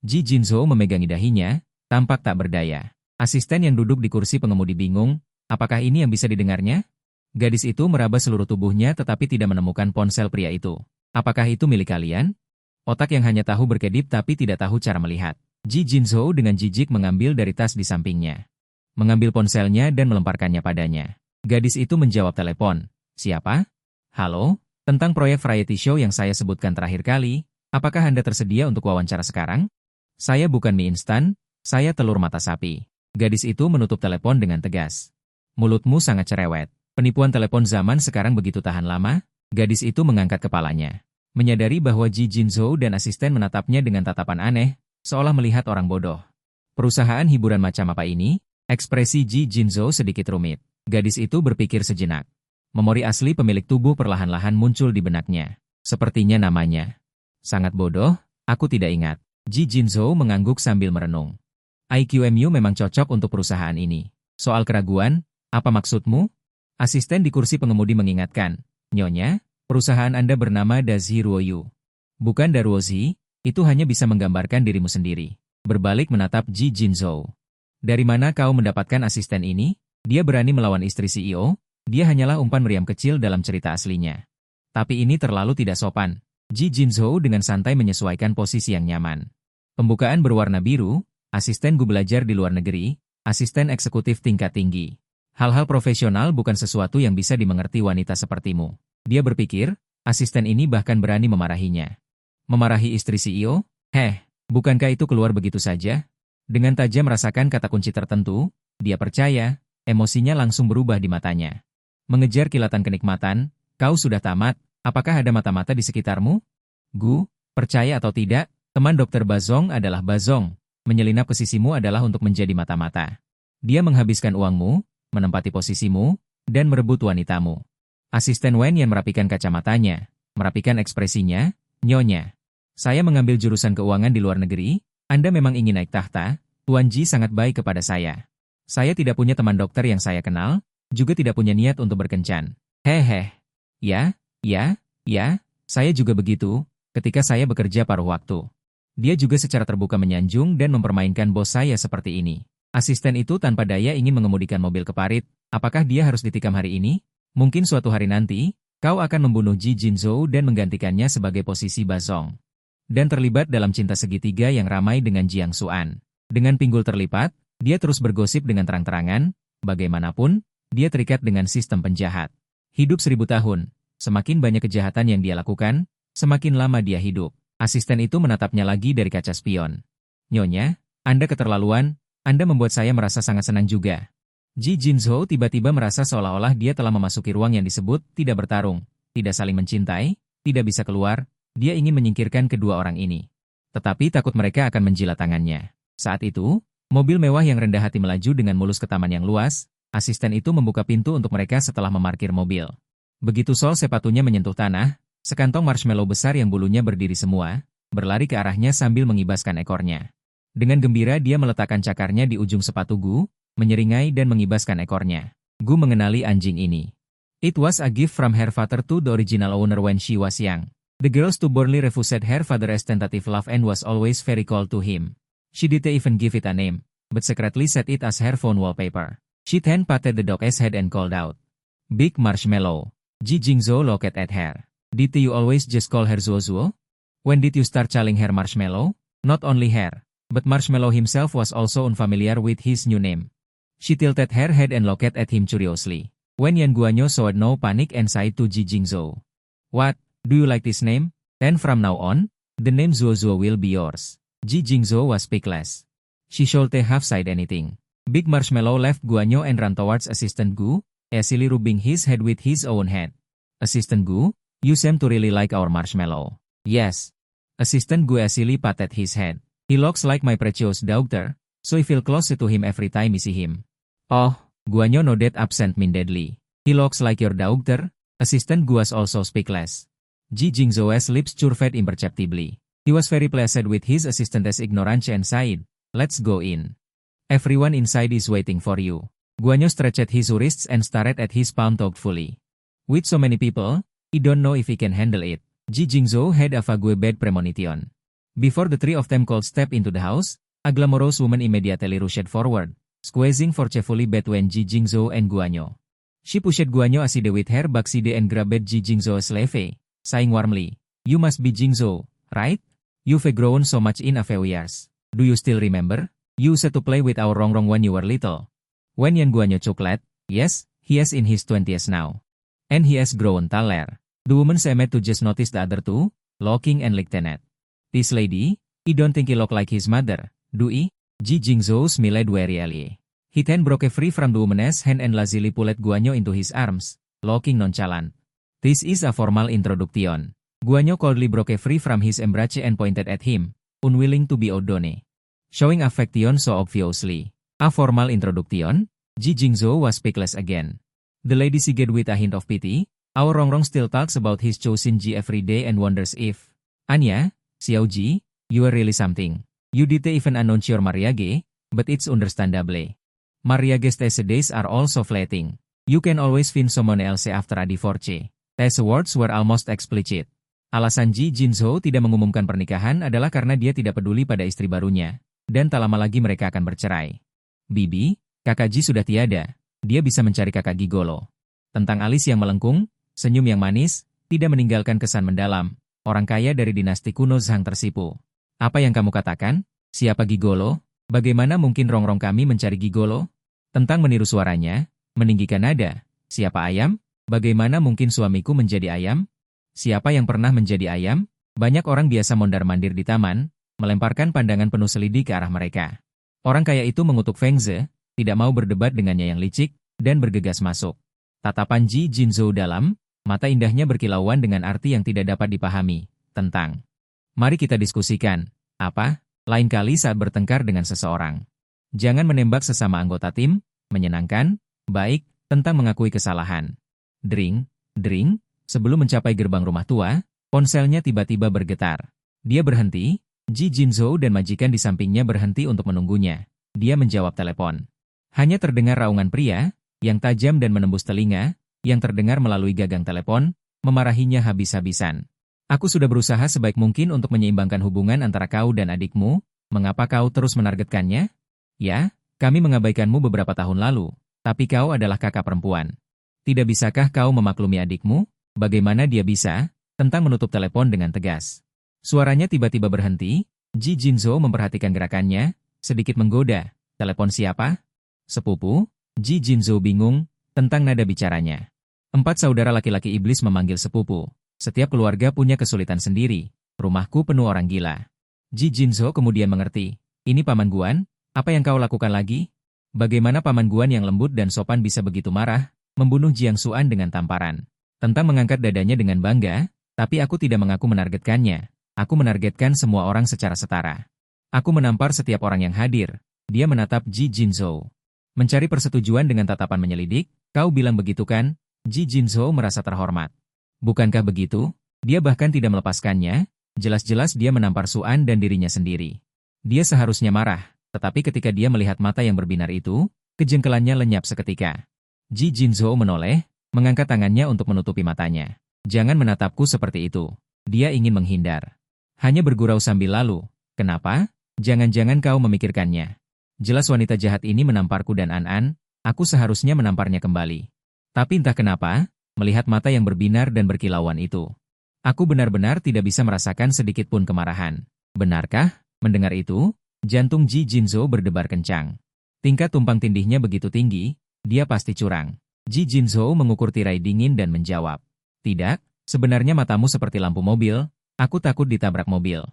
Ji Jingzhou memegangi dahinya, tampak tak berdaya. Asisten yang duduk di kursi pengemudi bingung, apakah ini yang bisa didengarnya? Gadis itu meraba seluruh tubuhnya tetapi tidak menemukan ponsel pria itu. Apakah itu milik kalian? Otak yang hanya tahu berkedip tapi tidak tahu cara melihat. Ji Jingzhou dengan jijik mengambil dari tas di sampingnya. Mengambil ponselnya dan melemparkannya padanya. Gadis itu menjawab telepon. Siapa? Halo, tentang proyek variety show yang saya sebutkan terakhir kali, apakah Anda tersedia untuk wawancara sekarang? Saya bukan mie instan, saya telur mata sapi. Gadis itu menutup telepon dengan tegas. Mulutmu sangat cerewet. Penipuan telepon zaman sekarang begitu tahan lama? Gadis itu mengangkat kepalanya. Menyadari bahwa Ji Jingzhou dan asisten menatapnya dengan tatapan aneh, seolah melihat orang bodoh. Perusahaan hiburan macam apa ini? Ekspresi Ji Jingzhou sedikit rumit. Gadis itu berpikir sejenak. Memori asli pemilik tubuh perlahan-lahan muncul di benaknya. Sepertinya namanya. Sangat bodoh, aku tidak ingat. Ji Jingzhou mengangguk sambil merenung. IQMU memang cocok untuk perusahaan ini. Soal keraguan, apa maksudmu? Asisten di kursi pengemudi mengingatkan. Nyonya, perusahaan Anda bernama Dazi Ruoyu. Bukan Daruozi, itu hanya bisa menggambarkan dirimu sendiri. Berbalik menatap Ji Jingzhou. Dari mana kau mendapatkan asisten ini? Dia berani melawan istri CEO? Dia hanyalah umpan meriam kecil dalam cerita aslinya. Tapi ini terlalu tidak sopan. Ji Jinzhou dengan santai menyesuaikan posisi yang nyaman. Pembukaan berwarna biru, asisten Gu belajar di luar negeri, asisten eksekutif tingkat tinggi. Hal-hal profesional bukan sesuatu yang bisa dimengerti wanita sepertimu. Dia berpikir, asisten ini bahkan berani memarahinya. Memarahi istri CEO? Bukankah itu keluar begitu saja? Dengan tajam merasakan kata kunci tertentu, dia percaya, emosinya langsung berubah di matanya. Mengejar kilatan kenikmatan, kau sudah tamat, apakah ada mata-mata di sekitarmu? Gu, percaya atau tidak, teman Dr. Bazong adalah Bazong. Menyelinap ke sisimu adalah untuk menjadi mata-mata. Dia menghabiskan uangmu, menempati posisimu, dan merebut wanitamu. Asisten Wen yang merapikan kacamatanya, merapikan ekspresinya, nyonya. Saya mengambil jurusan keuangan di luar negeri, Anda memang ingin naik tahta, Tuan Ji sangat baik kepada saya. Saya tidak punya teman dokter yang saya kenal, juga tidak punya niat untuk berkencan. Ya, saya juga begitu, ketika saya bekerja paruh waktu. Dia juga secara terbuka menyanjung dan mempermainkan bos saya seperti ini. Asisten itu tanpa daya ingin mengemudikan mobil ke parit, apakah dia harus ditikam hari ini? Mungkin suatu hari nanti, kau akan membunuh Ji Jinzhou dan menggantikannya sebagai posisi Bazong. Dan terlibat dalam cinta segitiga yang ramai dengan Jiang Xuan. Dengan pinggul terlipat, dia terus bergosip dengan terang-terangan, bagaimanapun, dia terikat dengan sistem penjahat. Hidup 1000 tahun, semakin banyak kejahatan yang dia lakukan, semakin lama dia hidup. Asisten itu menatapnya lagi dari kaca spion. Nyonya, Anda keterlaluan, Anda membuat saya merasa sangat senang juga. Ji Jinzhou tiba-tiba merasa seolah-olah dia telah memasuki ruang yang disebut tidak bertarung, tidak saling mencintai, tidak bisa keluar. Dia ingin menyingkirkan kedua orang ini. Tetapi takut mereka akan menjilat tangannya. Saat itu, mobil mewah yang rendah hati melaju dengan mulus ke taman yang luas. Asisten itu membuka pintu untuk mereka setelah memarkir mobil. Begitu sol sepatunya menyentuh tanah, sekantong marshmallow besar yang bulunya berdiri semua, berlari ke arahnya sambil mengibaskan ekornya. Dengan gembira dia meletakkan cakarnya di ujung sepatu Gu, menyeringai dan mengibaskan ekornya. Gu mengenali anjing ini. It was a gift from her father to the original owner when she was young. The girl stubbornly refused her father's tentative love and was always very cold to him. She didn't even give it a name, but secretly set it as her phone wallpaper. She then patted the dog's head and called out, "Big Marshmallow." Ji Jinzhou looked at her. "Did you always just call her Zuo Zuo? When did you start calling her Marshmallow?" Not only her, but Marshmallow himself was also unfamiliar with his new name. She tilted her head and looked at him curiously. Wen Yan Guanyo showed no panic and sighed to Ji Jinzhou. "What? Do you like this name? Then from now on, the name Zuo Zuo will be yours." Ji Jinzhou was speechless. She shouldn't have said anything. Big Marshmallow left Guanyo and ran towards Assistant Gu, easily rubbing his head with his own head. "Assistant Gu, you seem to really like our Marshmallow." "Yes." Assistant Gu easily patted his head. "He looks like my precious daughter, so I feel closer to him every time I see him." "Oh," Guanyo nodded absent-mindedly. "He looks like your daughter?" Assistant Gu was also speechless. Ji Jinzhou's lips curved imperceptibly. He was very pleased with his assistant's ignorance and sighed, "Let's go in. Everyone inside is waiting for you." Guanyo stretched his wrists and stared at his palm thoughtfully. "With so many people, I don't know if he can handle it." Ji Jinzhou had a vague bad premonition. Before the three of them could step into the house, a glamorous woman immediately rushed forward, squeezing forcefully between Ji Jinzhou and Guanyo. She pushed Guanyo aside with her backside and grabbed Ji Jinzhou's sleeve, saying warmly, "You must be Jinzhou, right? You've grown so much in a few years. Do you still remember? You used to play with our Rongrong when you were little." Wen Yan Guanyo chuckled. "Yes, he is in his 20s now. And he has grown taller." The woman seemed to just notice the other two, looking and listening at. "This lady, I don't think he look like his mother, do I?" Ji Jinzhou smiled wearily. He then broke free from the woman's hand and lazily pulled Guanyo into his arms, looking nonchalant. "This is a formal introduction." Guanyo coldly broke free from his embrace and pointed at him, unwilling to be outdone. Showing affection so obviously. "A formal introduction?" Ji Jinzhou was speechless again. The lady sighed with a hint of pity. "Our Rongrong still talks about his chosen Ji every day and wonders if..." "Anya, Xiao Ji, you are really something. You didn't even announce your mariage, but it's understandable. Mariage's days are all so fleeting. You can always find someone else after a divorce." These words were almost explicit. Alasan Ji Jinzhou tidak mengumumkan pernikahan adalah karena dia tidak peduli pada istri barunya, dan tak lama lagi mereka akan bercerai. Bibi, Kakak Ji sudah tiada. Dia bisa mencari kakak gigolo. Tentang alis yang melengkung, senyum yang manis, tidak meninggalkan kesan mendalam. Orang kaya dari dinasti kuno Zhang tersipu. Apa yang kamu katakan? Siapa gigolo? Bagaimana mungkin rongrong kami mencari gigolo? Tentang meniru suaranya, meninggikan nada. Siapa ayam? Bagaimana mungkin suamiku menjadi ayam? Siapa yang pernah menjadi ayam? Banyak orang biasa mondar-mandir di taman, melemparkan pandangan penuh selidik ke arah mereka. Orang kaya itu mengutuk Feng Ze, tidak mau berdebat dengannya yang licik, dan bergegas masuk. Tatapan Ji Jinzhou dalam, mata indahnya berkilauan dengan arti yang tidak dapat dipahami, tentang. Mari kita diskusikan, apa? Lain kali saat bertengkar dengan seseorang. Jangan menembak sesama anggota tim, menyenangkan, baik, tentang mengakui kesalahan. Dring, dring, sebelum mencapai gerbang rumah tua, ponselnya tiba-tiba bergetar. Dia berhenti, Ji Jinzhou dan majikan di sampingnya berhenti untuk menunggunya. Dia menjawab telepon. Hanya terdengar raungan pria, yang tajam dan menembus telinga, yang terdengar melalui gagang telepon, memarahinya habis-habisan. Aku sudah berusaha sebaik mungkin untuk menyeimbangkan hubungan antara kau dan adikmu, mengapa kau terus menargetkannya? Ya, kami mengabaikanmu beberapa tahun lalu, tapi kau adalah kakak perempuan. Tidak bisakah kau memaklumi adikmu? Bagaimana dia bisa? Tentang menutup telepon dengan tegas. Suaranya tiba-tiba berhenti, Ji Jinzhou memperhatikan gerakannya, sedikit menggoda. Telepon siapa? Sepupu? Ji Jinzhou bingung, tentang nada bicaranya. 4 saudara laki-laki iblis memanggil sepupu. Setiap keluarga punya kesulitan sendiri. Rumahku penuh orang gila. Ji Jinzhou kemudian mengerti. Ini Paman Guan, apa yang kau lakukan lagi? Bagaimana Paman Guan yang lembut dan sopan bisa begitu marah, membunuh Jiang Xuan dengan tamparan? Tentang mengangkat dadanya dengan bangga, tapi aku tidak mengaku menargetkannya. Aku menargetkan semua orang secara setara. Aku menampar setiap orang yang hadir. Dia menatap Ji Jinzhou. Mencari persetujuan dengan tatapan menyelidik, kau bilang begitu kan? Ji Jinzhou merasa terhormat. Bukankah begitu? Dia bahkan tidak melepaskannya, jelas-jelas dia menampar Xuan dan dirinya sendiri. Dia seharusnya marah, tetapi ketika dia melihat mata yang berbinar itu, kejengkelannya lenyap seketika. Ji Jinzhou menoleh, mengangkat tangannya untuk menutupi matanya. Jangan menatapku seperti itu. Dia ingin menghindar. Hanya bergurau sambil lalu. Kenapa? Jangan-jangan kau memikirkannya. Jelas wanita jahat ini menamparku dan An-An, aku seharusnya menamparnya kembali. Tapi entah kenapa, melihat mata yang berbinar dan berkilauan itu, aku benar-benar tidak bisa merasakan sedikit pun kemarahan. Benarkah? Mendengar itu, jantung Ji Jinzhou berdebar kencang. Tingkat tumpang tindihnya begitu tinggi, dia pasti curang. Ji Jinzhou mengukur tirai dingin dan menjawab. Tidak, sebenarnya matamu seperti lampu mobil, aku takut ditabrak mobil.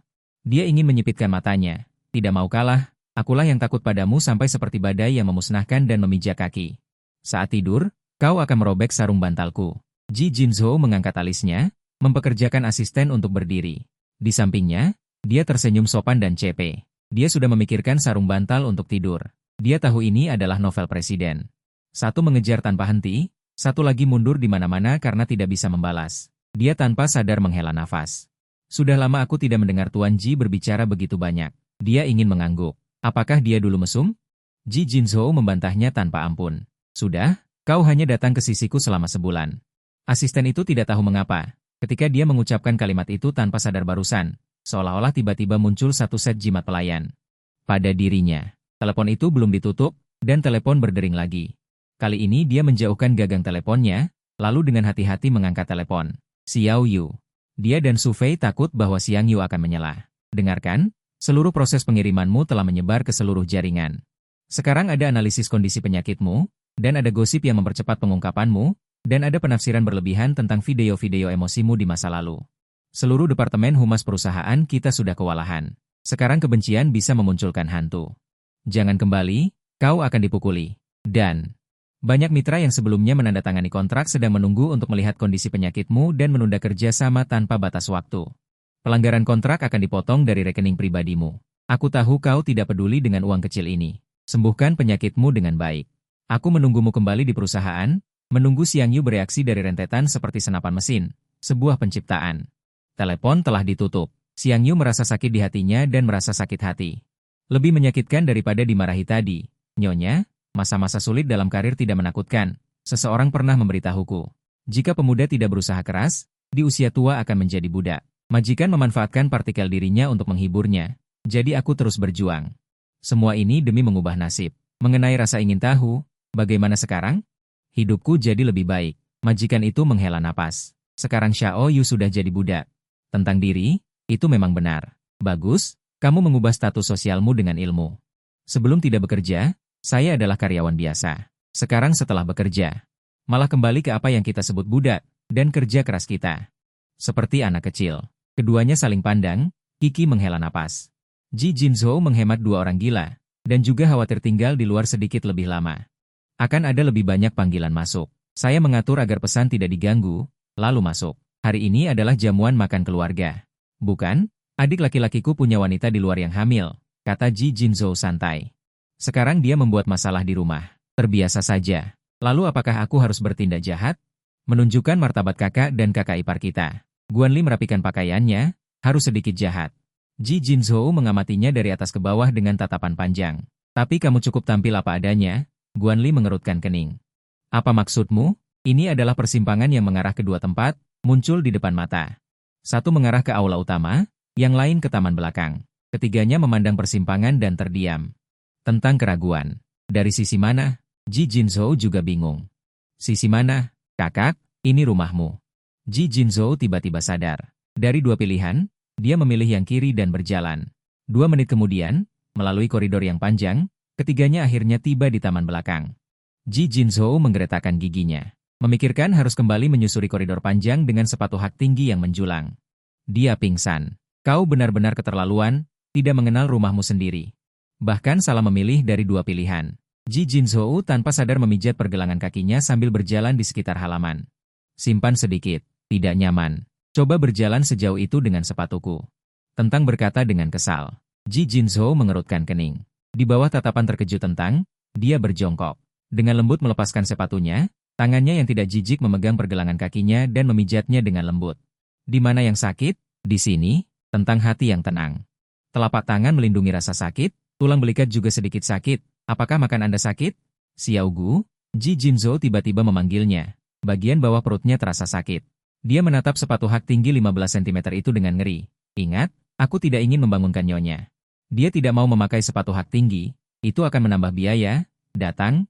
Dia ingin menyipitkan matanya. Tidak mau kalah, akulah yang takut padamu sampai seperti badai yang memusnahkan dan memijak kaki. Saat tidur, kau akan merobek sarung bantalku. Ji Jinzhou mengangkat alisnya, mempekerjakan asisten untuk berdiri. Di sampingnya, dia tersenyum sopan dan cepe. Dia sudah memikirkan sarung bantal untuk tidur. Dia tahu ini adalah novel presiden. Satu mengejar tanpa henti, satu lagi mundur di mana-mana karena tidak bisa membalas. Dia tanpa sadar menghela nafas. Sudah lama aku tidak mendengar Tuan Ji berbicara begitu banyak. Dia ingin mengangguk. Apakah dia dulu mesum? Ji Jinzhou membantahnya tanpa ampun. Sudah, kau hanya datang ke sisiku selama sebulan. Asisten itu tidak tahu mengapa. Ketika dia mengucapkan kalimat itu tanpa sadar barusan, seolah-olah tiba-tiba muncul satu set jimat pelayan pada dirinya. Telepon itu belum ditutup, dan telepon berdering lagi. Kali ini dia menjauhkan gagang teleponnya, lalu dengan hati-hati mengangkat telepon. Xiao Yu. Dia dan Su Fei takut bahwa Xiang Yu akan menyela. Dengarkan, seluruh proses pengirimanmu telah menyebar ke seluruh jaringan. Sekarang ada analisis kondisi penyakitmu, dan ada gosip yang mempercepat pengungkapanmu, dan ada penafsiran berlebihan tentang video-video emosimu di masa lalu. Seluruh departemen humas perusahaan kita sudah kewalahan. Sekarang kebencian bisa memunculkan hantu. Jangan kembali, kau akan dipukuli. Dan banyak mitra yang sebelumnya menandatangani kontrak sedang menunggu untuk melihat kondisi penyakitmu dan menunda kerja sama tanpa batas waktu. Pelanggaran kontrak akan dipotong dari rekening pribadimu. Aku tahu kau tidak peduli dengan uang kecil ini. Sembuhkan penyakitmu dengan baik. Aku menunggumu kembali di perusahaan, menunggu Xiang Yu bereaksi dari rentetan seperti senapan mesin, sebuah penciptaan. Telepon telah ditutup. Xiang Yu merasa sakit di hatinya dan merasa sakit hati. Lebih menyakitkan daripada dimarahi tadi. Nyonya, masa-masa sulit dalam karir tidak menakutkan. Seseorang pernah memberitahuku. Jika pemuda tidak berusaha keras, di usia tua akan menjadi budak. Majikan memanfaatkan partikel dirinya untuk menghiburnya. Jadi aku terus berjuang. Semua ini demi mengubah nasib. Mengenai rasa ingin tahu, bagaimana sekarang? Hidupku jadi lebih baik. Majikan itu menghela napas. Sekarang Xiao Yu sudah jadi budak. Tentang diri, itu memang benar. Bagus, kamu mengubah status sosialmu dengan ilmu. Sebelum tidak bekerja, saya adalah karyawan biasa. Sekarang setelah bekerja, malah kembali ke apa yang kita sebut budak, dan kerja keras kita. Seperti anak kecil. Keduanya saling pandang, Kiki menghela napas. Ji Jinzhou menghemat dua orang gila, dan juga khawatir tinggal di luar sedikit lebih lama. Akan ada lebih banyak panggilan masuk. Saya mengatur agar pesan tidak diganggu, lalu masuk. Hari ini adalah jamuan makan keluarga. Bukan? Adik laki-lakiku punya wanita di luar yang hamil, kata Ji Jinzhou santai. Sekarang dia membuat masalah di rumah. Terbiasa saja. Lalu apakah aku harus bertindak jahat? Menunjukkan martabat kakak dan kakak ipar kita. Guanli merapikan pakaiannya, harus sedikit jahat. Ji Jinzhou mengamatinya dari atas ke bawah dengan tatapan panjang. Tapi kamu cukup tampil apa adanya, Guanli mengerutkan kening. Apa maksudmu? Ini adalah persimpangan yang mengarah ke dua tempat, muncul di depan mata. Satu mengarah ke aula utama, yang lain ke taman belakang. Ketiganya memandang persimpangan dan terdiam. Tentang keraguan. Dari sisi mana? Ji Jinzhou juga bingung. Sisi mana? Kakak, ini rumahmu. Ji Jinzhou tiba-tiba sadar. Dari dua pilihan, dia memilih yang kiri dan berjalan. 2 menit kemudian, melalui koridor yang panjang, ketiganya akhirnya tiba di taman belakang. Ji Jinzhou menggeretakkan giginya. Memikirkan harus kembali menyusuri koridor panjang dengan sepatu hak tinggi yang menjulang. Dia pingsan. Kau benar-benar keterlaluan, tidak mengenal rumahmu sendiri. Bahkan salah memilih dari dua pilihan. Ji Jinzhou tanpa sadar memijat pergelangan kakinya sambil berjalan di sekitar halaman. Simpan sedikit, tidak nyaman. Coba berjalan sejauh itu dengan sepatuku. Tentang berkata dengan kesal. Ji Jinzhou mengerutkan kening. Di bawah tatapan terkejut Tentang, dia berjongkok. Dengan lembut melepaskan sepatunya, tangannya yang tidak jijik memegang pergelangan kakinya dan memijatnya dengan lembut. Di mana yang sakit? Di sini, Tentang hati yang tenang. Telapak tangan melindungi rasa sakit, tulang belikat juga sedikit sakit. Apakah makan Anda sakit? Xiao Gu, Ji Jinzhou tiba-tiba memanggilnya. Bagian bawah perutnya terasa sakit. Dia menatap sepatu hak tinggi 15 cm itu dengan ngeri. Ingat, aku tidak ingin membangunkan nyonya. Dia tidak mau memakai sepatu hak tinggi, itu akan menambah biaya. Datang.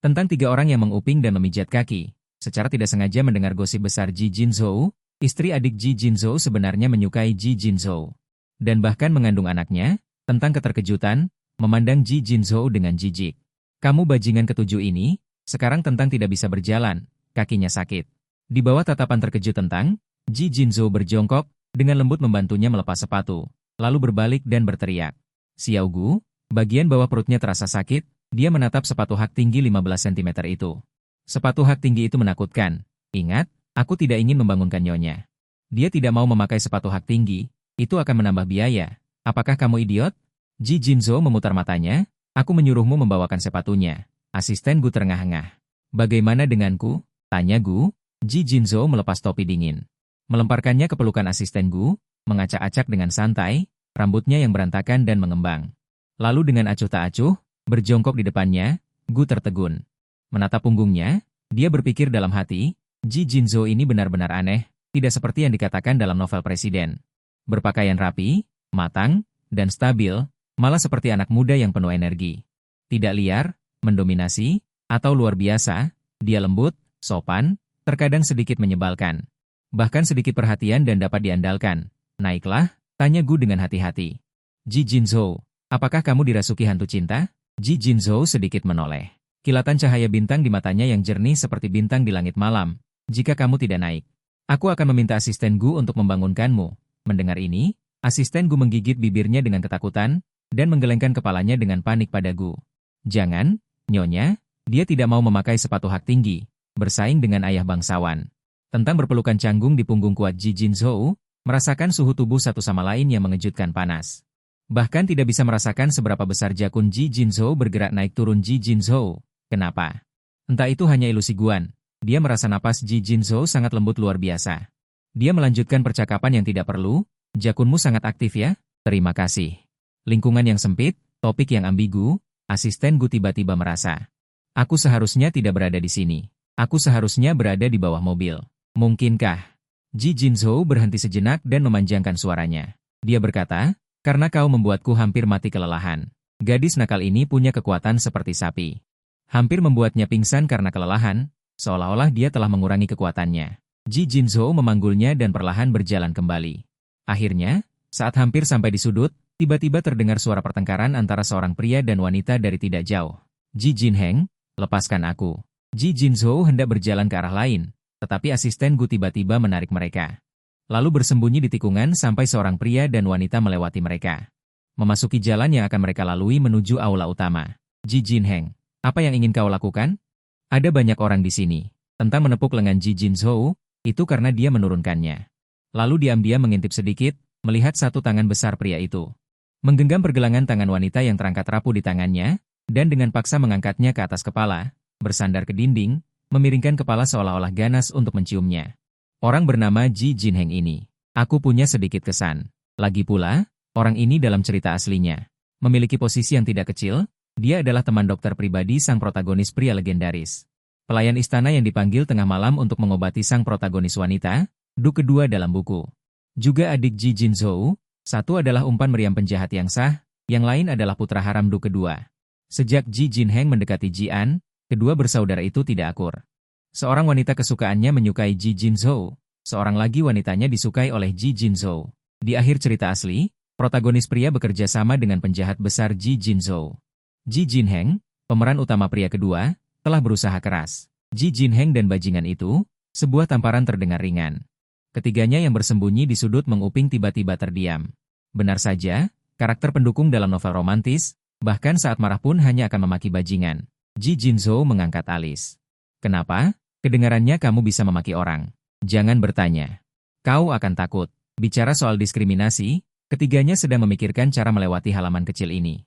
Tentang 3 orang yang menguping dan memijat kaki. Secara tidak sengaja mendengar gosip besar Ji Jinzhou. Istri adik Ji Jinzhou sebenarnya menyukai Ji Jinzhou. Dan bahkan mengandung anaknya, Tentang keterkejutan, memandang Ji Jinzhou dengan jijik. Kamu bajingan ketujuh ini, sekarang Tentang tidak bisa berjalan, kakinya sakit. Di bawah tatapan terkejut Tentang, Ji Jinzhou berjongkok, dengan lembut membantunya melepas sepatu, lalu berbalik dan berteriak. Xiao Gu, bagian bawah perutnya terasa sakit, dia menatap sepatu hak tinggi 15 cm itu. Sepatu hak tinggi itu menakutkan. Ingat, aku tidak ingin membangunkan nyonya. Dia tidak mau memakai sepatu hak tinggi, itu akan menambah biaya. Apakah kamu idiot? Ji Jinzhou memutar matanya, aku menyuruhmu membawakan sepatunya. Asisten Gu terengah-engah. Bagaimana denganku? Tanya Gu. Ji Jinzhou melepas topi dingin. Melemparkannya ke pelukan asisten Gu, mengacak-acak dengan santai, rambutnya yang berantakan dan mengembang. Lalu dengan acuh tak acuh, berjongkok di depannya, Gu tertegun. Menatap punggungnya, dia berpikir dalam hati, Ji Jinzhou ini benar-benar aneh, tidak seperti yang dikatakan dalam novel presiden. Berpakaian rapi, matang, dan stabil, malah seperti anak muda yang penuh energi. Tidak liar, mendominasi, atau luar biasa, dia lembut, sopan, terkadang sedikit menyebalkan. Bahkan sedikit perhatian dan dapat diandalkan. Naiklah, tanya Gu dengan hati-hati. Ji Jinzhou, apakah kamu dirasuki hantu cinta? Ji Jinzhou sedikit menoleh. Kilatan cahaya bintang di matanya yang jernih seperti bintang di langit malam. Jika kamu tidak naik, aku akan meminta asisten Gu untuk membangunkanmu. Mendengar ini, asisten Gu menggigit bibirnya dengan ketakutan, dan menggelengkan kepalanya dengan panik pada Gu. Jangan, nyonya, dia tidak mau memakai sepatu hak tinggi, bersaing dengan ayah bangsawan. Tentang berpelukan canggung di punggung kuat Ji Jinzhou, merasakan suhu tubuh satu sama lain yang mengejutkan panas. Bahkan tidak bisa merasakan seberapa besar jakun Ji Jinzhou bergerak naik turun Ji Jinzhou. Kenapa? Entah itu hanya ilusi Guan. Dia merasa napas Ji Jinzhou sangat lembut luar biasa. Dia melanjutkan percakapan yang tidak perlu. Jakunmu sangat aktif ya? Terima kasih. Lingkungan yang sempit, topik yang ambigu, asisten Gu tiba-tiba merasa. Aku seharusnya tidak berada di sini. Aku seharusnya berada di bawah mobil. Mungkinkah? Ji Jinzhou berhenti sejenak dan memanjangkan suaranya. Dia berkata, karena kau membuatku hampir mati kelelahan. Gadis nakal ini punya kekuatan seperti sapi. Hampir membuatnya pingsan karena kelelahan, seolah-olah dia telah mengurangi kekuatannya. Ji Jinzhou memanggulnya dan perlahan berjalan kembali. Akhirnya, saat hampir sampai di sudut, tiba-tiba terdengar suara pertengkaran antara seorang pria dan wanita dari tidak jauh. Ji Jinheng, lepaskan aku. Ji Jinzhou hendak berjalan ke arah lain, tetapi asisten Gu tiba-tiba menarik mereka. Lalu bersembunyi di tikungan sampai seorang pria dan wanita melewati mereka. Memasuki jalan yang akan mereka lalui menuju aula utama. Ji Jinheng, apa yang ingin kau lakukan? Ada banyak orang di sini. Tentang menepuk lengan Ji Jinzhou, itu karena dia menurunkannya. Lalu diam-diam mengintip sedikit, melihat satu tangan besar pria itu. Menggenggam pergelangan tangan wanita yang terangkat rapuh di tangannya, dan dengan paksa mengangkatnya ke atas kepala, bersandar ke dinding, memiringkan kepala seolah-olah ganas untuk menciumnya. Orang bernama Ji Jinheng ini. Aku punya sedikit kesan. Lagi pula, orang ini dalam cerita aslinya memiliki posisi yang tidak kecil, dia adalah teman dokter pribadi sang protagonis pria legendaris. Pelayan istana yang dipanggil tengah malam untuk mengobati sang protagonis wanita, Du kedua dalam buku. Juga adik Ji Jinzhou, satu adalah umpan meriam penjahat yang sah, yang lain adalah putra haram Du kedua. Sejak Ji Jinheng mendekati Jian, kedua bersaudara itu tidak akur. Seorang wanita kesukaannya menyukai Ji Jinzhou, seorang lagi wanitanya disukai oleh Ji Jinzhou. Di akhir cerita asli, protagonis pria bekerja sama dengan penjahat besar Ji Jinzhou. Ji Jinheng, pemeran utama pria kedua, telah berusaha keras. Ji Jinheng dan bajingan itu, sebuah tamparan terdengar ringan. Ketiganya yang bersembunyi di sudut menguping tiba-tiba terdiam. Benar saja, karakter pendukung dalam novel romantis, bahkan saat marah pun hanya akan memaki bajingan. Ji Jinzhou mengangkat alis. Kenapa? Kedengarannya kamu bisa memaki orang. Jangan bertanya. Kau akan takut. Bicara soal diskriminasi, ketiganya sedang memikirkan cara melewati halaman kecil ini.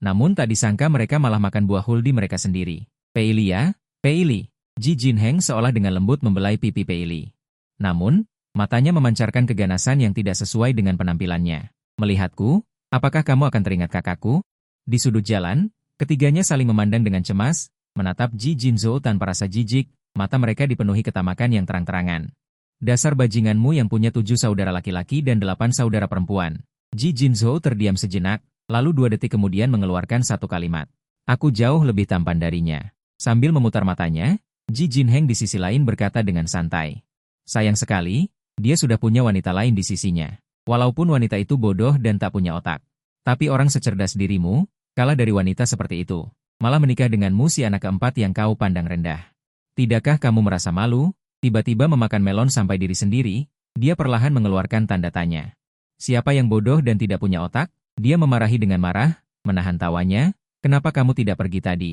Namun tak disangka mereka malah makan buah huldi mereka sendiri. Peili ya, Peili. Ji Jinheng seolah dengan lembut membelai pipi Peili. Namun, matanya memancarkan keganasan yang tidak sesuai dengan penampilannya. Melihatku, apakah kamu akan teringat kakakku? Di sudut jalan, ketiganya saling memandang dengan cemas, menatap Ji Jinzhou tanpa rasa jijik, mata mereka dipenuhi ketamakan yang terang-terangan. Dasar bajinganmu yang punya 7 saudara laki-laki dan 8 saudara perempuan. Ji Jinzhou terdiam sejenak, lalu 2 detik kemudian mengeluarkan satu kalimat. Aku jauh lebih tampan darinya. Sambil memutar matanya, Ji Jinheng di sisi lain berkata dengan santai. Sayang sekali, dia sudah punya wanita lain di sisinya. Walaupun wanita itu bodoh dan tak punya otak. Tapi orang secerdas dirimu, kalah dari wanita seperti itu. Malah menikah denganmu si anak keempat yang kau pandang rendah. Tidakkah kamu merasa malu? Tiba-tiba memakan melon sampai diri sendiri, dia perlahan mengeluarkan tanda tanya. Siapa yang bodoh dan tidak punya otak? Dia memarahi dengan marah, menahan tawanya. Kenapa kamu tidak pergi tadi?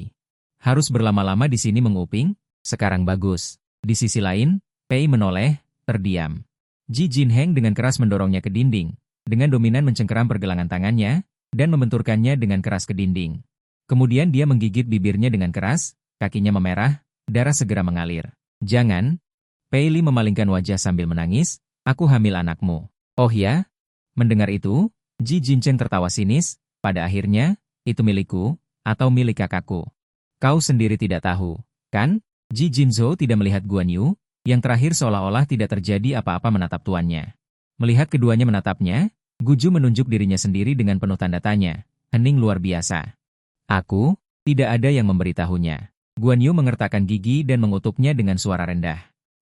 Harus berlama-lama di sini menguping? Sekarang bagus. Di sisi lain, Pei menoleh, terdiam. Ji Jinheng dengan keras mendorongnya ke dinding, dengan dominan mencengkeram pergelangan tangannya, dan membenturkannya dengan keras ke dinding. Kemudian dia menggigit bibirnya dengan keras, kakinya memerah, darah segera mengalir. Jangan. Peili memalingkan wajah sambil menangis, aku hamil anakmu. Oh ya? Mendengar itu, Ji Jincheng tertawa sinis, pada akhirnya, itu milikku, atau milik kakakku. Kau sendiri tidak tahu, kan? Ji Jinzhou tidak melihat Guan Yu, yang terakhir seolah-olah tidak terjadi apa-apa menatap tuannya. Melihat keduanya menatapnya, Guju menunjuk dirinya sendiri dengan penuh tanda tanya, hening luar biasa. Aku, tidak ada yang memberitahunya. Guan Yu mengertakkan gigi dan mengutuknya dengan suara rendah.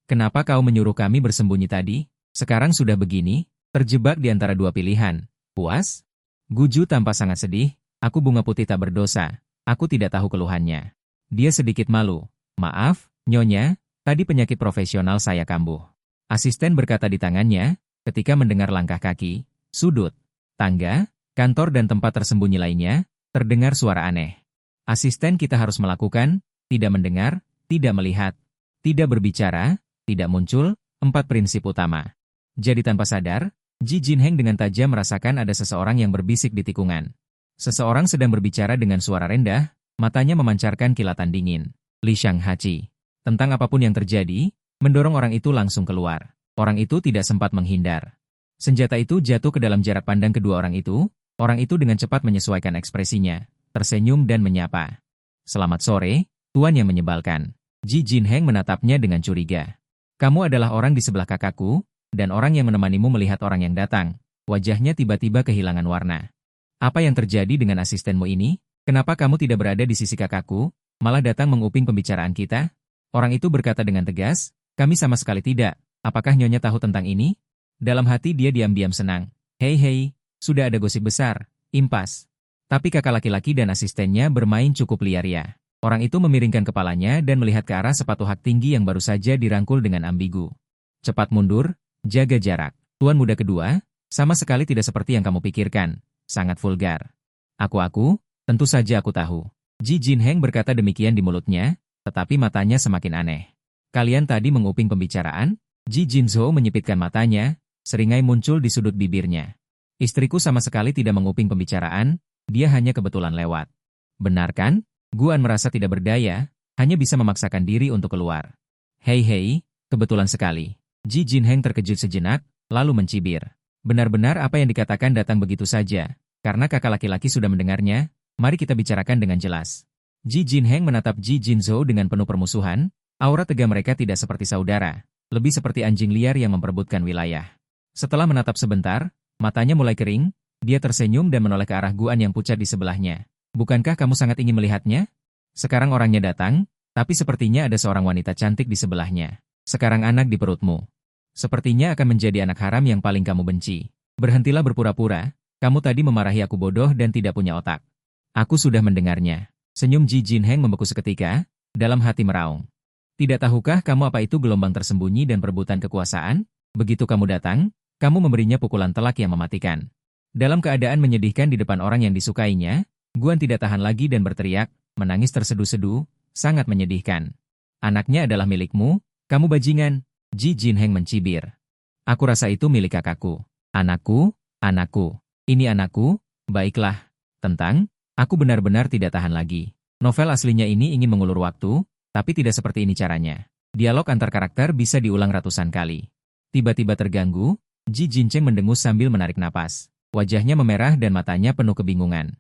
Kenapa kau menyuruh kami bersembunyi tadi? Sekarang sudah begini, terjebak di antara dua pilihan. Puas? Guju tampak sangat sedih, aku bunga putih tak berdosa, aku tidak tahu keluhannya. Dia sedikit malu. Maaf, Nyonya, tadi penyakit profesional saya kambuh. Asisten berkata di tangannya, ketika mendengar langkah kaki, sudut, tangga, kantor dan tempat tersembunyi lainnya, terdengar suara aneh. Asisten kita harus melakukan, tidak mendengar, tidak melihat, tidak berbicara, tidak muncul, 4 prinsip utama. Jadi tanpa sadar, Ji Jinheng dengan tajam merasakan ada seseorang yang berbisik di tikungan. Seseorang sedang berbicara dengan suara rendah, matanya memancarkan kilatan dingin. Li Shanghachi. Tentang apapun yang terjadi, mendorong orang itu langsung keluar. Orang itu tidak sempat menghindar. Senjata itu jatuh ke dalam jarak pandang kedua orang itu dengan cepat menyesuaikan ekspresinya, tersenyum dan menyapa. Selamat sore, tuan yang menyebalkan. Ji Jinheng menatapnya dengan curiga. Kamu adalah orang di sebelah kakakku, dan orang yang menemanimu melihat orang yang datang. Wajahnya tiba-tiba kehilangan warna. Apa yang terjadi dengan asistenmu ini? Kenapa kamu tidak berada di sisi kakakku, malah datang menguping pembicaraan kita? Orang itu berkata dengan tegas, kami sama sekali tidak. Apakah Nyonya tahu tentang ini? Dalam hati dia diam-diam senang. Hei, sudah ada gosip besar, impas. Tapi kakak laki-laki dan asistennya bermain cukup liar ya. Orang itu memiringkan kepalanya dan melihat ke arah sepatu hak tinggi yang baru saja dirangkul dengan ambigu. Cepat mundur, jaga jarak. Tuan muda kedua, sama sekali tidak seperti yang kamu pikirkan. Sangat vulgar. Aku, tentu saja aku tahu. Ji Jinheng berkata demikian di mulutnya, tetapi matanya semakin aneh. Kalian tadi menguping pembicaraan? Ji Jinzhou menyipitkan matanya, seringai muncul di sudut bibirnya. Istriku sama sekali tidak menguping pembicaraan, dia hanya kebetulan lewat. Benar kan? Guan merasa tidak berdaya, hanya bisa memaksakan diri untuk keluar. Hei, kebetulan sekali. Ji Jinheng terkejut sejenak, lalu mencibir. Benar-benar apa yang dikatakan datang begitu saja. Karena kakak laki-laki sudah mendengarnya, mari kita bicarakan dengan jelas. Ji Jinheng menatap Ji Jinzhou dengan penuh permusuhan, aura tegang mereka tidak seperti saudara, lebih seperti anjing liar yang memperebutkan wilayah. Setelah menatap sebentar, matanya mulai kering, dia tersenyum dan menoleh ke arah Guan yang pucat di sebelahnya. Bukankah kamu sangat ingin melihatnya? Sekarang orangnya datang, tapi sepertinya ada seorang wanita cantik di sebelahnya. Sekarang anak di perutmu. Sepertinya akan menjadi anak haram yang paling kamu benci. Berhentilah berpura-pura, kamu tadi memarahi aku bodoh dan tidak punya otak. Aku sudah mendengarnya. Senyum Ji Jinheng membeku seketika, dalam hati meraung. Tidak tahukah kamu apa itu gelombang tersembunyi dan perebutan kekuasaan? Begitu kamu datang, kamu memberinya pukulan telak yang mematikan. Dalam keadaan menyedihkan di depan orang yang disukainya, Guan tidak tahan lagi dan berteriak, menangis terseduh-seduh, sangat menyedihkan. Anaknya adalah milikmu, kamu bajingan. Ji Jinheng mencibir. Aku rasa itu milik kakakku. Anakku. Ini anakku, baiklah. Tentang, aku benar-benar tidak tahan lagi. Novel aslinya ini ingin mengulur waktu, tapi tidak seperti ini caranya. Dialog antar karakter bisa diulang ratusan kali. Tiba-tiba terganggu, Ji Jincheng mendengus sambil menarik napas. Wajahnya memerah dan matanya penuh kebingungan.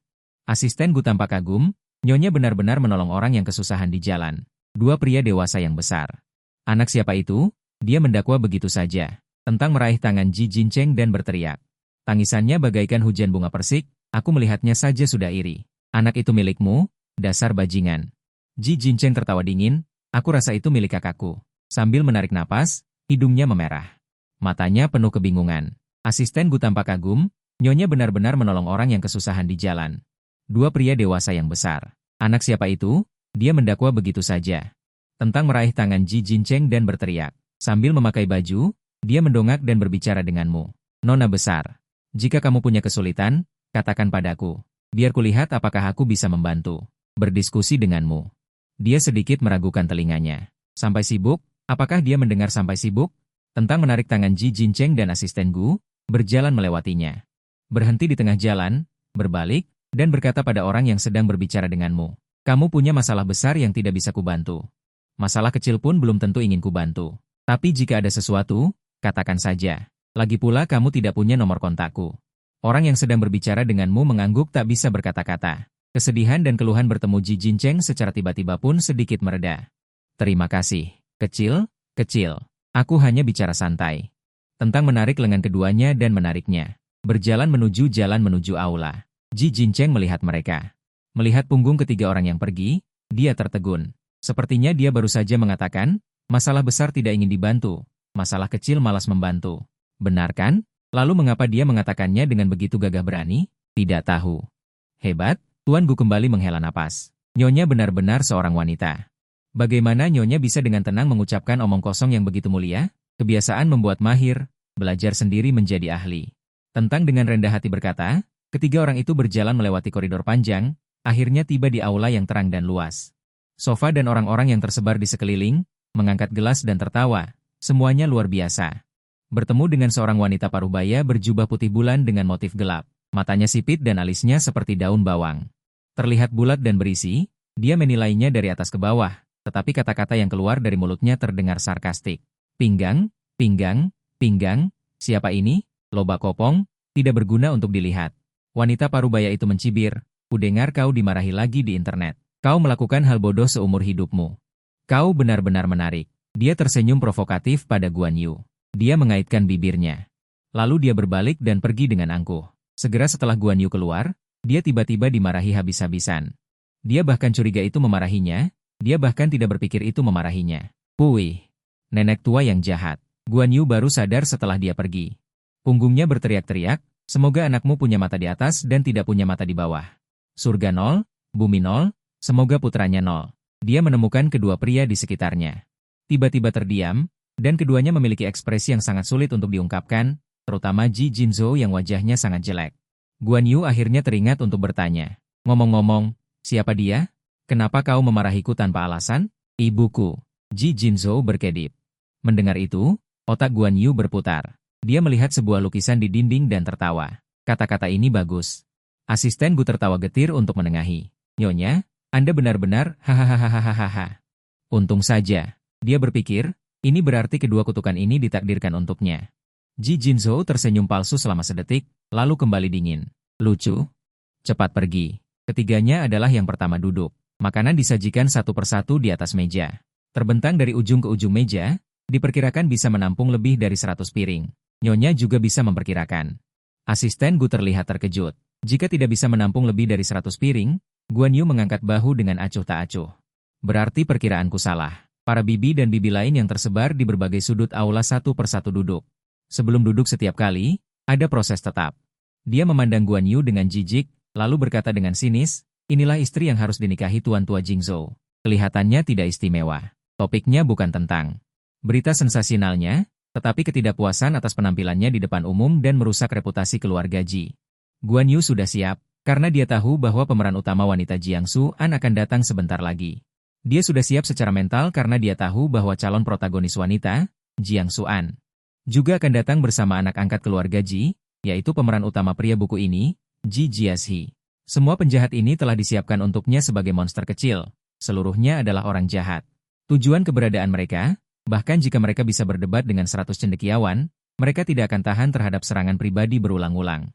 Asisten Gu tampak kagum, Nyonya benar-benar menolong orang yang kesusahan di jalan. Dua pria dewasa yang besar. Anak siapa itu? Dia mendakwa begitu saja. Tentang meraih tangan Ji Jincheng dan berteriak. Tangisannya bagaikan hujan bunga persik, aku melihatnya saja sudah iri. Anak itu milikmu, dasar bajingan. Ji Jincheng tertawa dingin, aku rasa itu milik kakakku. Sambil menarik napas, hidungnya memerah. Matanya penuh kebingungan. Asisten Gu tampak kagum, Nyonya benar-benar menolong orang yang kesusahan di jalan. Dua pria dewasa yang besar. Anak siapa itu? Dia mendakwa begitu saja. Tentang meraih tangan Ji Jincheng dan berteriak. Sambil memakai baju, dia mendongak dan berbicara denganmu. Nona besar, jika kamu punya kesulitan, katakan padaku. Biar kulihat apakah aku bisa membantu. Berdiskusi denganmu. Dia sedikit meragukan telinganya. Sampai sibuk? Apakah dia mendengar sampai sibuk? Tentang menarik tangan Ji Jincheng dan asisten Gu, berjalan melewatinya. Berhenti di tengah jalan, berbalik, dan berkata pada orang yang sedang berbicara denganmu. Kamu punya masalah besar yang tidak bisa kubantu. Masalah kecil pun belum tentu ingin kubantu. Tapi jika ada sesuatu, katakan saja. Lagi pula kamu tidak punya nomor kontakku. Orang yang sedang berbicara denganmu mengangguk tak bisa berkata-kata. Kesedihan dan keluhan bertemu Ji Jincheng secara tiba-tiba pun sedikit mereda. Terima kasih. Kecil. Aku hanya bicara santai. Tentang menarik lengan keduanya dan menariknya. Berjalan menuju aula. Ji Jincheng melihat mereka. Melihat punggung ketiga orang yang pergi, dia tertegun. Sepertinya dia baru saja mengatakan, masalah besar tidak ingin dibantu, masalah kecil malas membantu. Benar kan? Lalu mengapa dia mengatakannya dengan begitu gagah berani? Tidak tahu. Hebat, Tuan Gu kembali menghela napas. Nyonya benar-benar seorang wanita. Bagaimana Nyonya bisa dengan tenang mengucapkan omong kosong yang begitu mulia? Kebiasaan membuat mahir, belajar sendiri menjadi ahli. Tentang dengan rendah hati berkata, ketiga orang itu berjalan melewati koridor panjang, akhirnya tiba di aula yang terang dan luas. Sofa dan orang-orang yang tersebar di sekeliling, mengangkat gelas dan tertawa, semuanya luar biasa. Bertemu dengan seorang wanita parubaya berjubah putih bulan dengan motif gelap, matanya sipit dan alisnya seperti daun bawang. Terlihat bulat dan berisi, dia menilainya dari atas ke bawah, tetapi kata-kata yang keluar dari mulutnya terdengar sarkastik. Pinggang, siapa ini? Loba kopong, tidak berguna untuk dilihat. Wanita parubaya itu mencibir, kudengar kau dimarahi lagi di internet. Kau melakukan hal bodoh seumur hidupmu. Kau benar-benar menarik. Dia tersenyum provokatif pada Guan Yu. Dia mengaitkan bibirnya. Lalu dia berbalik dan pergi dengan angkuh. Segera setelah Guan Yu keluar, Dia tiba-tiba dimarahi habis-habisan. Dia bahkan curiga itu memarahinya, dia bahkan tidak berpikir itu memarahinya. Puih, nenek tua yang jahat. Guan Yu baru sadar setelah dia pergi. Punggungnya berteriak-teriak, semoga anakmu punya mata di atas dan tidak punya mata di bawah. Surga nol, bumi nol, semoga putranya nol. Dia menemukan kedua pria di sekitarnya. Tiba-tiba terdiam, dan keduanya memiliki ekspresi yang sangat sulit untuk diungkapkan, terutama Ji Jinzhou yang wajahnya sangat jelek. Guan Yu akhirnya teringat untuk bertanya. Ngomong-ngomong, siapa dia? Kenapa kau memarahiku tanpa alasan? Ibuku. Ji Jinzhou berkedip. Mendengar itu, otak Guan Yu berputar. Dia melihat sebuah lukisan di dinding dan tertawa. Kata-kata ini bagus. Asisten Gu tertawa getir untuk menengahi. Nyonya, Anda benar-benar hahaha. Untung saja. Dia berpikir, ini berarti kedua kutukan ini ditakdirkan untuknya. Ji Jinzhou tersenyum palsu selama sedetik, lalu kembali dingin. Lucu. Cepat pergi. Ketiganya adalah yang pertama duduk. Makanan disajikan satu persatu di atas meja. Terbentang dari ujung ke ujung meja, diperkirakan bisa menampung lebih dari 100 piring. Nyonya juga bisa memperkirakan. Asisten Gu terlihat terkejut. Jika tidak bisa menampung lebih dari 100 piring, Guan Yu mengangkat bahu dengan acuh tak acuh. Berarti perkiraanku salah. Para bibi dan bibi lain yang tersebar di berbagai sudut aula satu persatu duduk. Sebelum duduk setiap kali, ada proses tetap. Dia memandang Guan Yu dengan jijik, lalu berkata dengan sinis, inilah istri yang harus dinikahi Tuan Tua Jingzhou. Kelihatannya tidak istimewa. Topiknya bukan tentang berita sensasionalnya, tetapi ketidakpuasan atas penampilannya di depan umum dan merusak reputasi keluarga Ji. Guan Yu sudah siap, karena dia tahu bahwa pemeran utama wanita Jiangsu An akan datang sebentar lagi. Dia sudah siap secara mental karena dia tahu bahwa calon protagonis wanita, Jiangsu An, juga akan datang bersama anak angkat keluarga Ji, yaitu pemeran utama pria buku ini, Ji Jiashi. Semua penjahat ini telah disiapkan untuknya sebagai monster kecil. Seluruhnya adalah orang jahat. Tujuan keberadaan mereka, bahkan jika mereka bisa berdebat dengan 100 cendekiawan, mereka tidak akan tahan terhadap serangan pribadi berulang-ulang.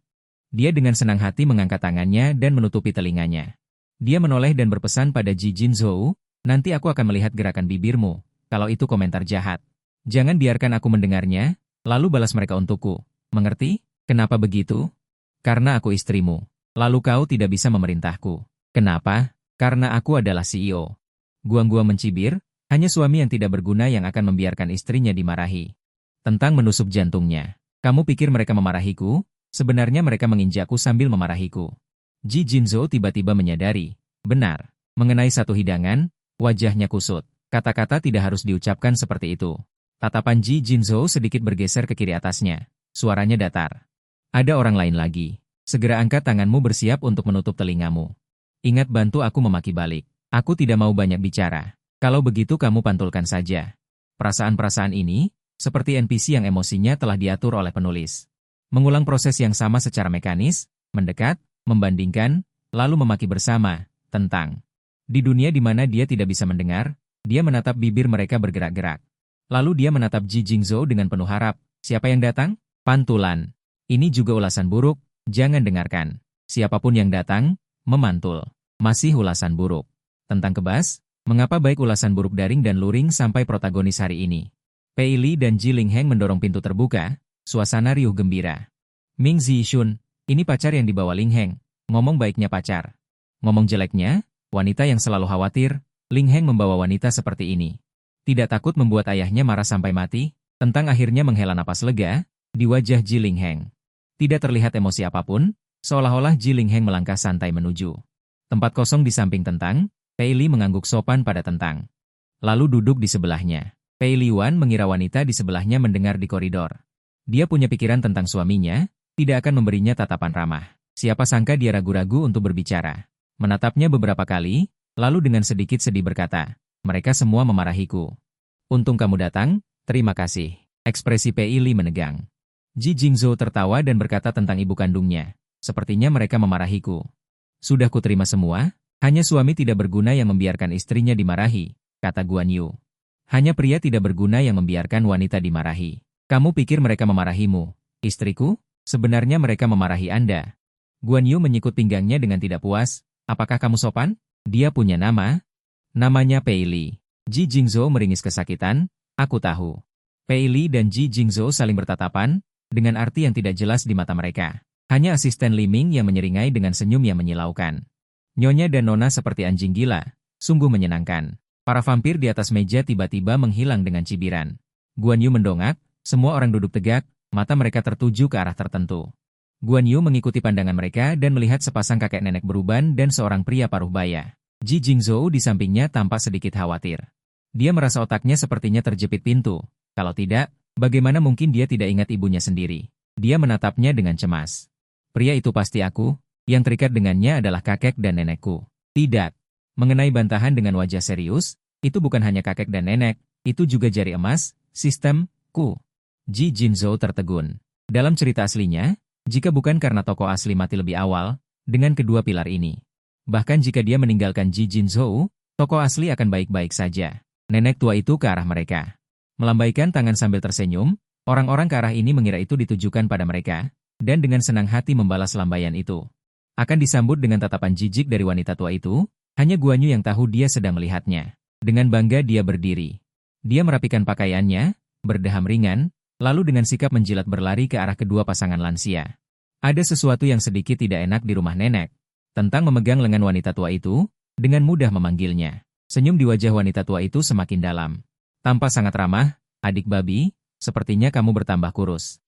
Dia dengan senang hati mengangkat tangannya dan menutupi telinganya. Dia menoleh dan berpesan pada Ji Jinzhou, nanti aku akan melihat gerakan bibirmu, kalau itu komentar jahat. Jangan biarkan aku mendengarnya, lalu balas mereka untukku. Mengerti? Kenapa begitu? Karena aku istrimu. Lalu kau tidak bisa memerintahku. Kenapa? Karena aku adalah CEO. Guang-guang mencibir, hanya suami yang tidak berguna yang akan membiarkan istrinya dimarahi. Tentang menusuk jantungnya. Kamu pikir mereka memarahiku? Sebenarnya mereka menginjakku sambil memarahiku. Ji Jinzhou tiba-tiba menyadari. Benar. Mengenai satu hidangan, wajahnya kusut. Kata-kata tidak harus diucapkan seperti itu. Tatapan Ji Jinzhou sedikit bergeser ke kiri atasnya. Suaranya datar. Ada orang lain lagi. Segera angkat tanganmu bersiap untuk menutup telingamu. Ingat bantu aku memaki balik. Aku tidak mau banyak bicara. Kalau begitu kamu pantulkan saja. Perasaan-perasaan ini, seperti NPC yang emosinya telah diatur oleh penulis. Mengulang proses yang sama secara mekanis, mendekat, membandingkan, lalu memaki bersama, tentang. Di dunia di mana dia tidak bisa mendengar, dia menatap bibir mereka bergerak-gerak. Lalu dia menatap Ji Jinzhou dengan penuh harap. Siapa yang datang? Pantulan. Ini juga ulasan buruk, jangan dengarkan. Siapapun yang datang, memantul. Masih ulasan buruk. Tentang kebas, mengapa baik ulasan buruk daring dan luring sampai protagonis hari ini? Pei Li dan Ji Lingheng mendorong pintu terbuka, suasana riuh gembira. Ming Zixun, ini pacar yang dibawa Lingheng, ngomong baiknya pacar. Ngomong jeleknya, wanita yang selalu khawatir, Lingheng membawa wanita seperti ini. Tidak takut membuat ayahnya marah sampai mati, tentang akhirnya menghela napas lega, di wajah Ji Lingheng. Tidak terlihat emosi apapun, seolah-olah Ji Lingheng melangkah santai menuju tempat kosong di samping tentang. Pei Li mengangguk sopan pada tentang. Lalu duduk di sebelahnya. Pei Li Wan mengira wanita di sebelahnya mendengar di koridor. Dia punya pikiran tentang suaminya, tidak akan memberinya tatapan ramah. Siapa sangka dia ragu-ragu untuk berbicara. Menatapnya beberapa kali, lalu dengan sedikit sedih berkata, mereka semua memarahiku. Untung kamu datang, terima kasih. Ekspresi Pei Li menegang. Ji Jinzhou tertawa dan berkata tentang ibu kandungnya. Sepertinya mereka memarahiku. Sudah kuterima semua. Hanya suami tidak berguna yang membiarkan istrinya dimarahi, kata Guan Yu. Hanya pria tidak berguna yang membiarkan wanita dimarahi. Kamu pikir mereka memarahimu, istriku? Sebenarnya mereka memarahi Anda. Guan Yu menyikut pinggangnya dengan tidak puas. Apakah kamu sopan? Dia punya nama? Namanya Pei Li. Ji Jinzhou meringis kesakitan. Aku tahu. Pei Li dan Ji Jinzhou saling bertatapan, dengan arti yang tidak jelas di mata mereka. Hanya asisten Li Ming yang menyeringai dengan senyum yang menyilaukan. Nyonya dan Nona seperti anjing gila, sungguh menyenangkan. Para vampir di atas meja tiba-tiba menghilang dengan cibiran. Guan Yu mendongak, semua orang duduk tegak, mata mereka tertuju ke arah tertentu. Guan Yu mengikuti pandangan mereka dan melihat sepasang kakek nenek beruban dan seorang pria paruh baya. Ji Jingzhou di sampingnya tampak sedikit khawatir. Dia merasa otaknya sepertinya terjepit pintu. Kalau tidak, bagaimana mungkin dia tidak ingat ibunya sendiri? Dia menatapnya dengan cemas. Pria itu pasti aku, yang terikat dengannya adalah kakek dan nenekku. Tidak. Mengenai bantahan dengan wajah serius, itu bukan hanya kakek dan nenek, itu juga jari emas, sistemku. Ji Jingzhou tertegun. Dalam cerita aslinya, jika bukan karena tokoh asli mati lebih awal, dengan kedua pilar ini. Bahkan jika dia meninggalkan Ji Jingzhou, tokoh asli akan baik-baik saja. Nenek tua itu ke arah mereka. Melambaikan tangan sambil tersenyum, orang-orang ke arah ini mengira itu ditujukan pada mereka, dan dengan senang hati membalas lambaian itu. Akan disambut dengan tatapan jijik dari wanita tua itu, hanya Guan Yu yang tahu dia sedang melihatnya. Dengan bangga dia berdiri. Dia merapikan pakaiannya, berdeham ringan, lalu dengan sikap menjilat berlari ke arah kedua pasangan lansia. Ada sesuatu yang sedikit tidak enak di rumah nenek. Tentang memegang lengan wanita tua itu, dengan mudah memanggilnya. Senyum di wajah wanita tua itu semakin dalam. Tanpa sangat ramah, adik babi, sepertinya kamu bertambah kurus.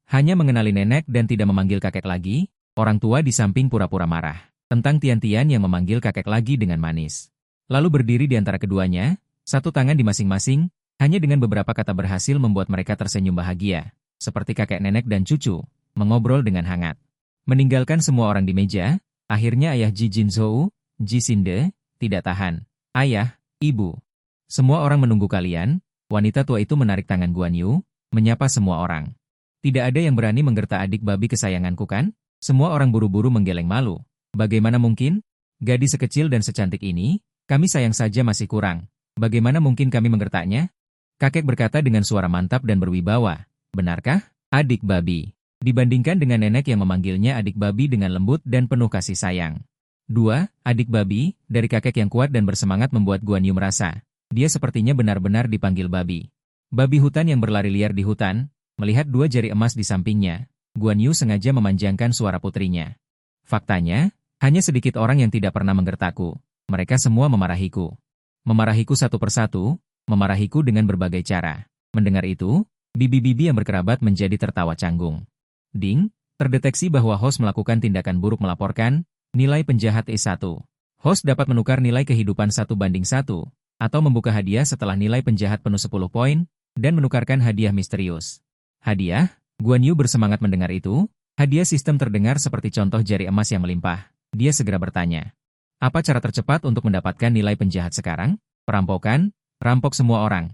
Hanya mengenali nenek dan tidak memanggil kakek lagi, orang tua di samping pura-pura marah. Tentang Tian-Tian yang memanggil kakek lagi dengan manis. Lalu berdiri di antara keduanya, satu tangan di masing-masing, hanya dengan beberapa kata berhasil membuat mereka tersenyum bahagia. Seperti kakek nenek dan cucu, mengobrol dengan hangat. Meninggalkan semua orang di meja, akhirnya ayah Ji Jingzhou, Ji Xinde, tidak tahan. Ayah, ibu. Semua orang menunggu kalian, wanita tua itu menarik tangan Guan Yu, menyapa semua orang. Tidak ada yang berani menggertak adik babi kesayanganku kan? Semua orang buru-buru menggeleng malu. Bagaimana mungkin? Gadis sekecil dan secantik ini, kami sayang saja masih kurang. Bagaimana mungkin kami menggertaknya? Kakek berkata dengan suara mantap dan berwibawa. Benarkah, adik babi? Dibandingkan dengan nenek yang memanggilnya adik babi dengan lembut dan penuh kasih sayang. 2. Adik babi, dari kakek yang kuat dan bersemangat membuat Guan Yu merasa. Dia sepertinya benar-benar dipanggil babi. Babi hutan yang berlari liar di hutan, melihat dua jari emas di sampingnya, Guan Yu sengaja memanjangkan suara putrinya. Faktanya, hanya sedikit orang yang tidak pernah menggertakku. Mereka semua memarahiku. Memarahiku satu persatu, memarahiku dengan berbagai cara. Mendengar itu, bibi-bibi yang berkerabat menjadi tertawa canggung. Ding, terdeteksi bahwa host melakukan tindakan buruk melaporkan, nilai penjahat E1. Host dapat menukar nilai kehidupan 1:1, atau membuka hadiah setelah nilai penjahat penuh 10 poin, dan menukarkan hadiah misterius. Hadiah? Guan Yu bersemangat mendengar itu. Hadiah sistem terdengar seperti contoh jari emas yang melimpah. Dia segera bertanya. Apa cara tercepat untuk mendapatkan nilai penjahat sekarang? Perampokan? Rampok semua orang.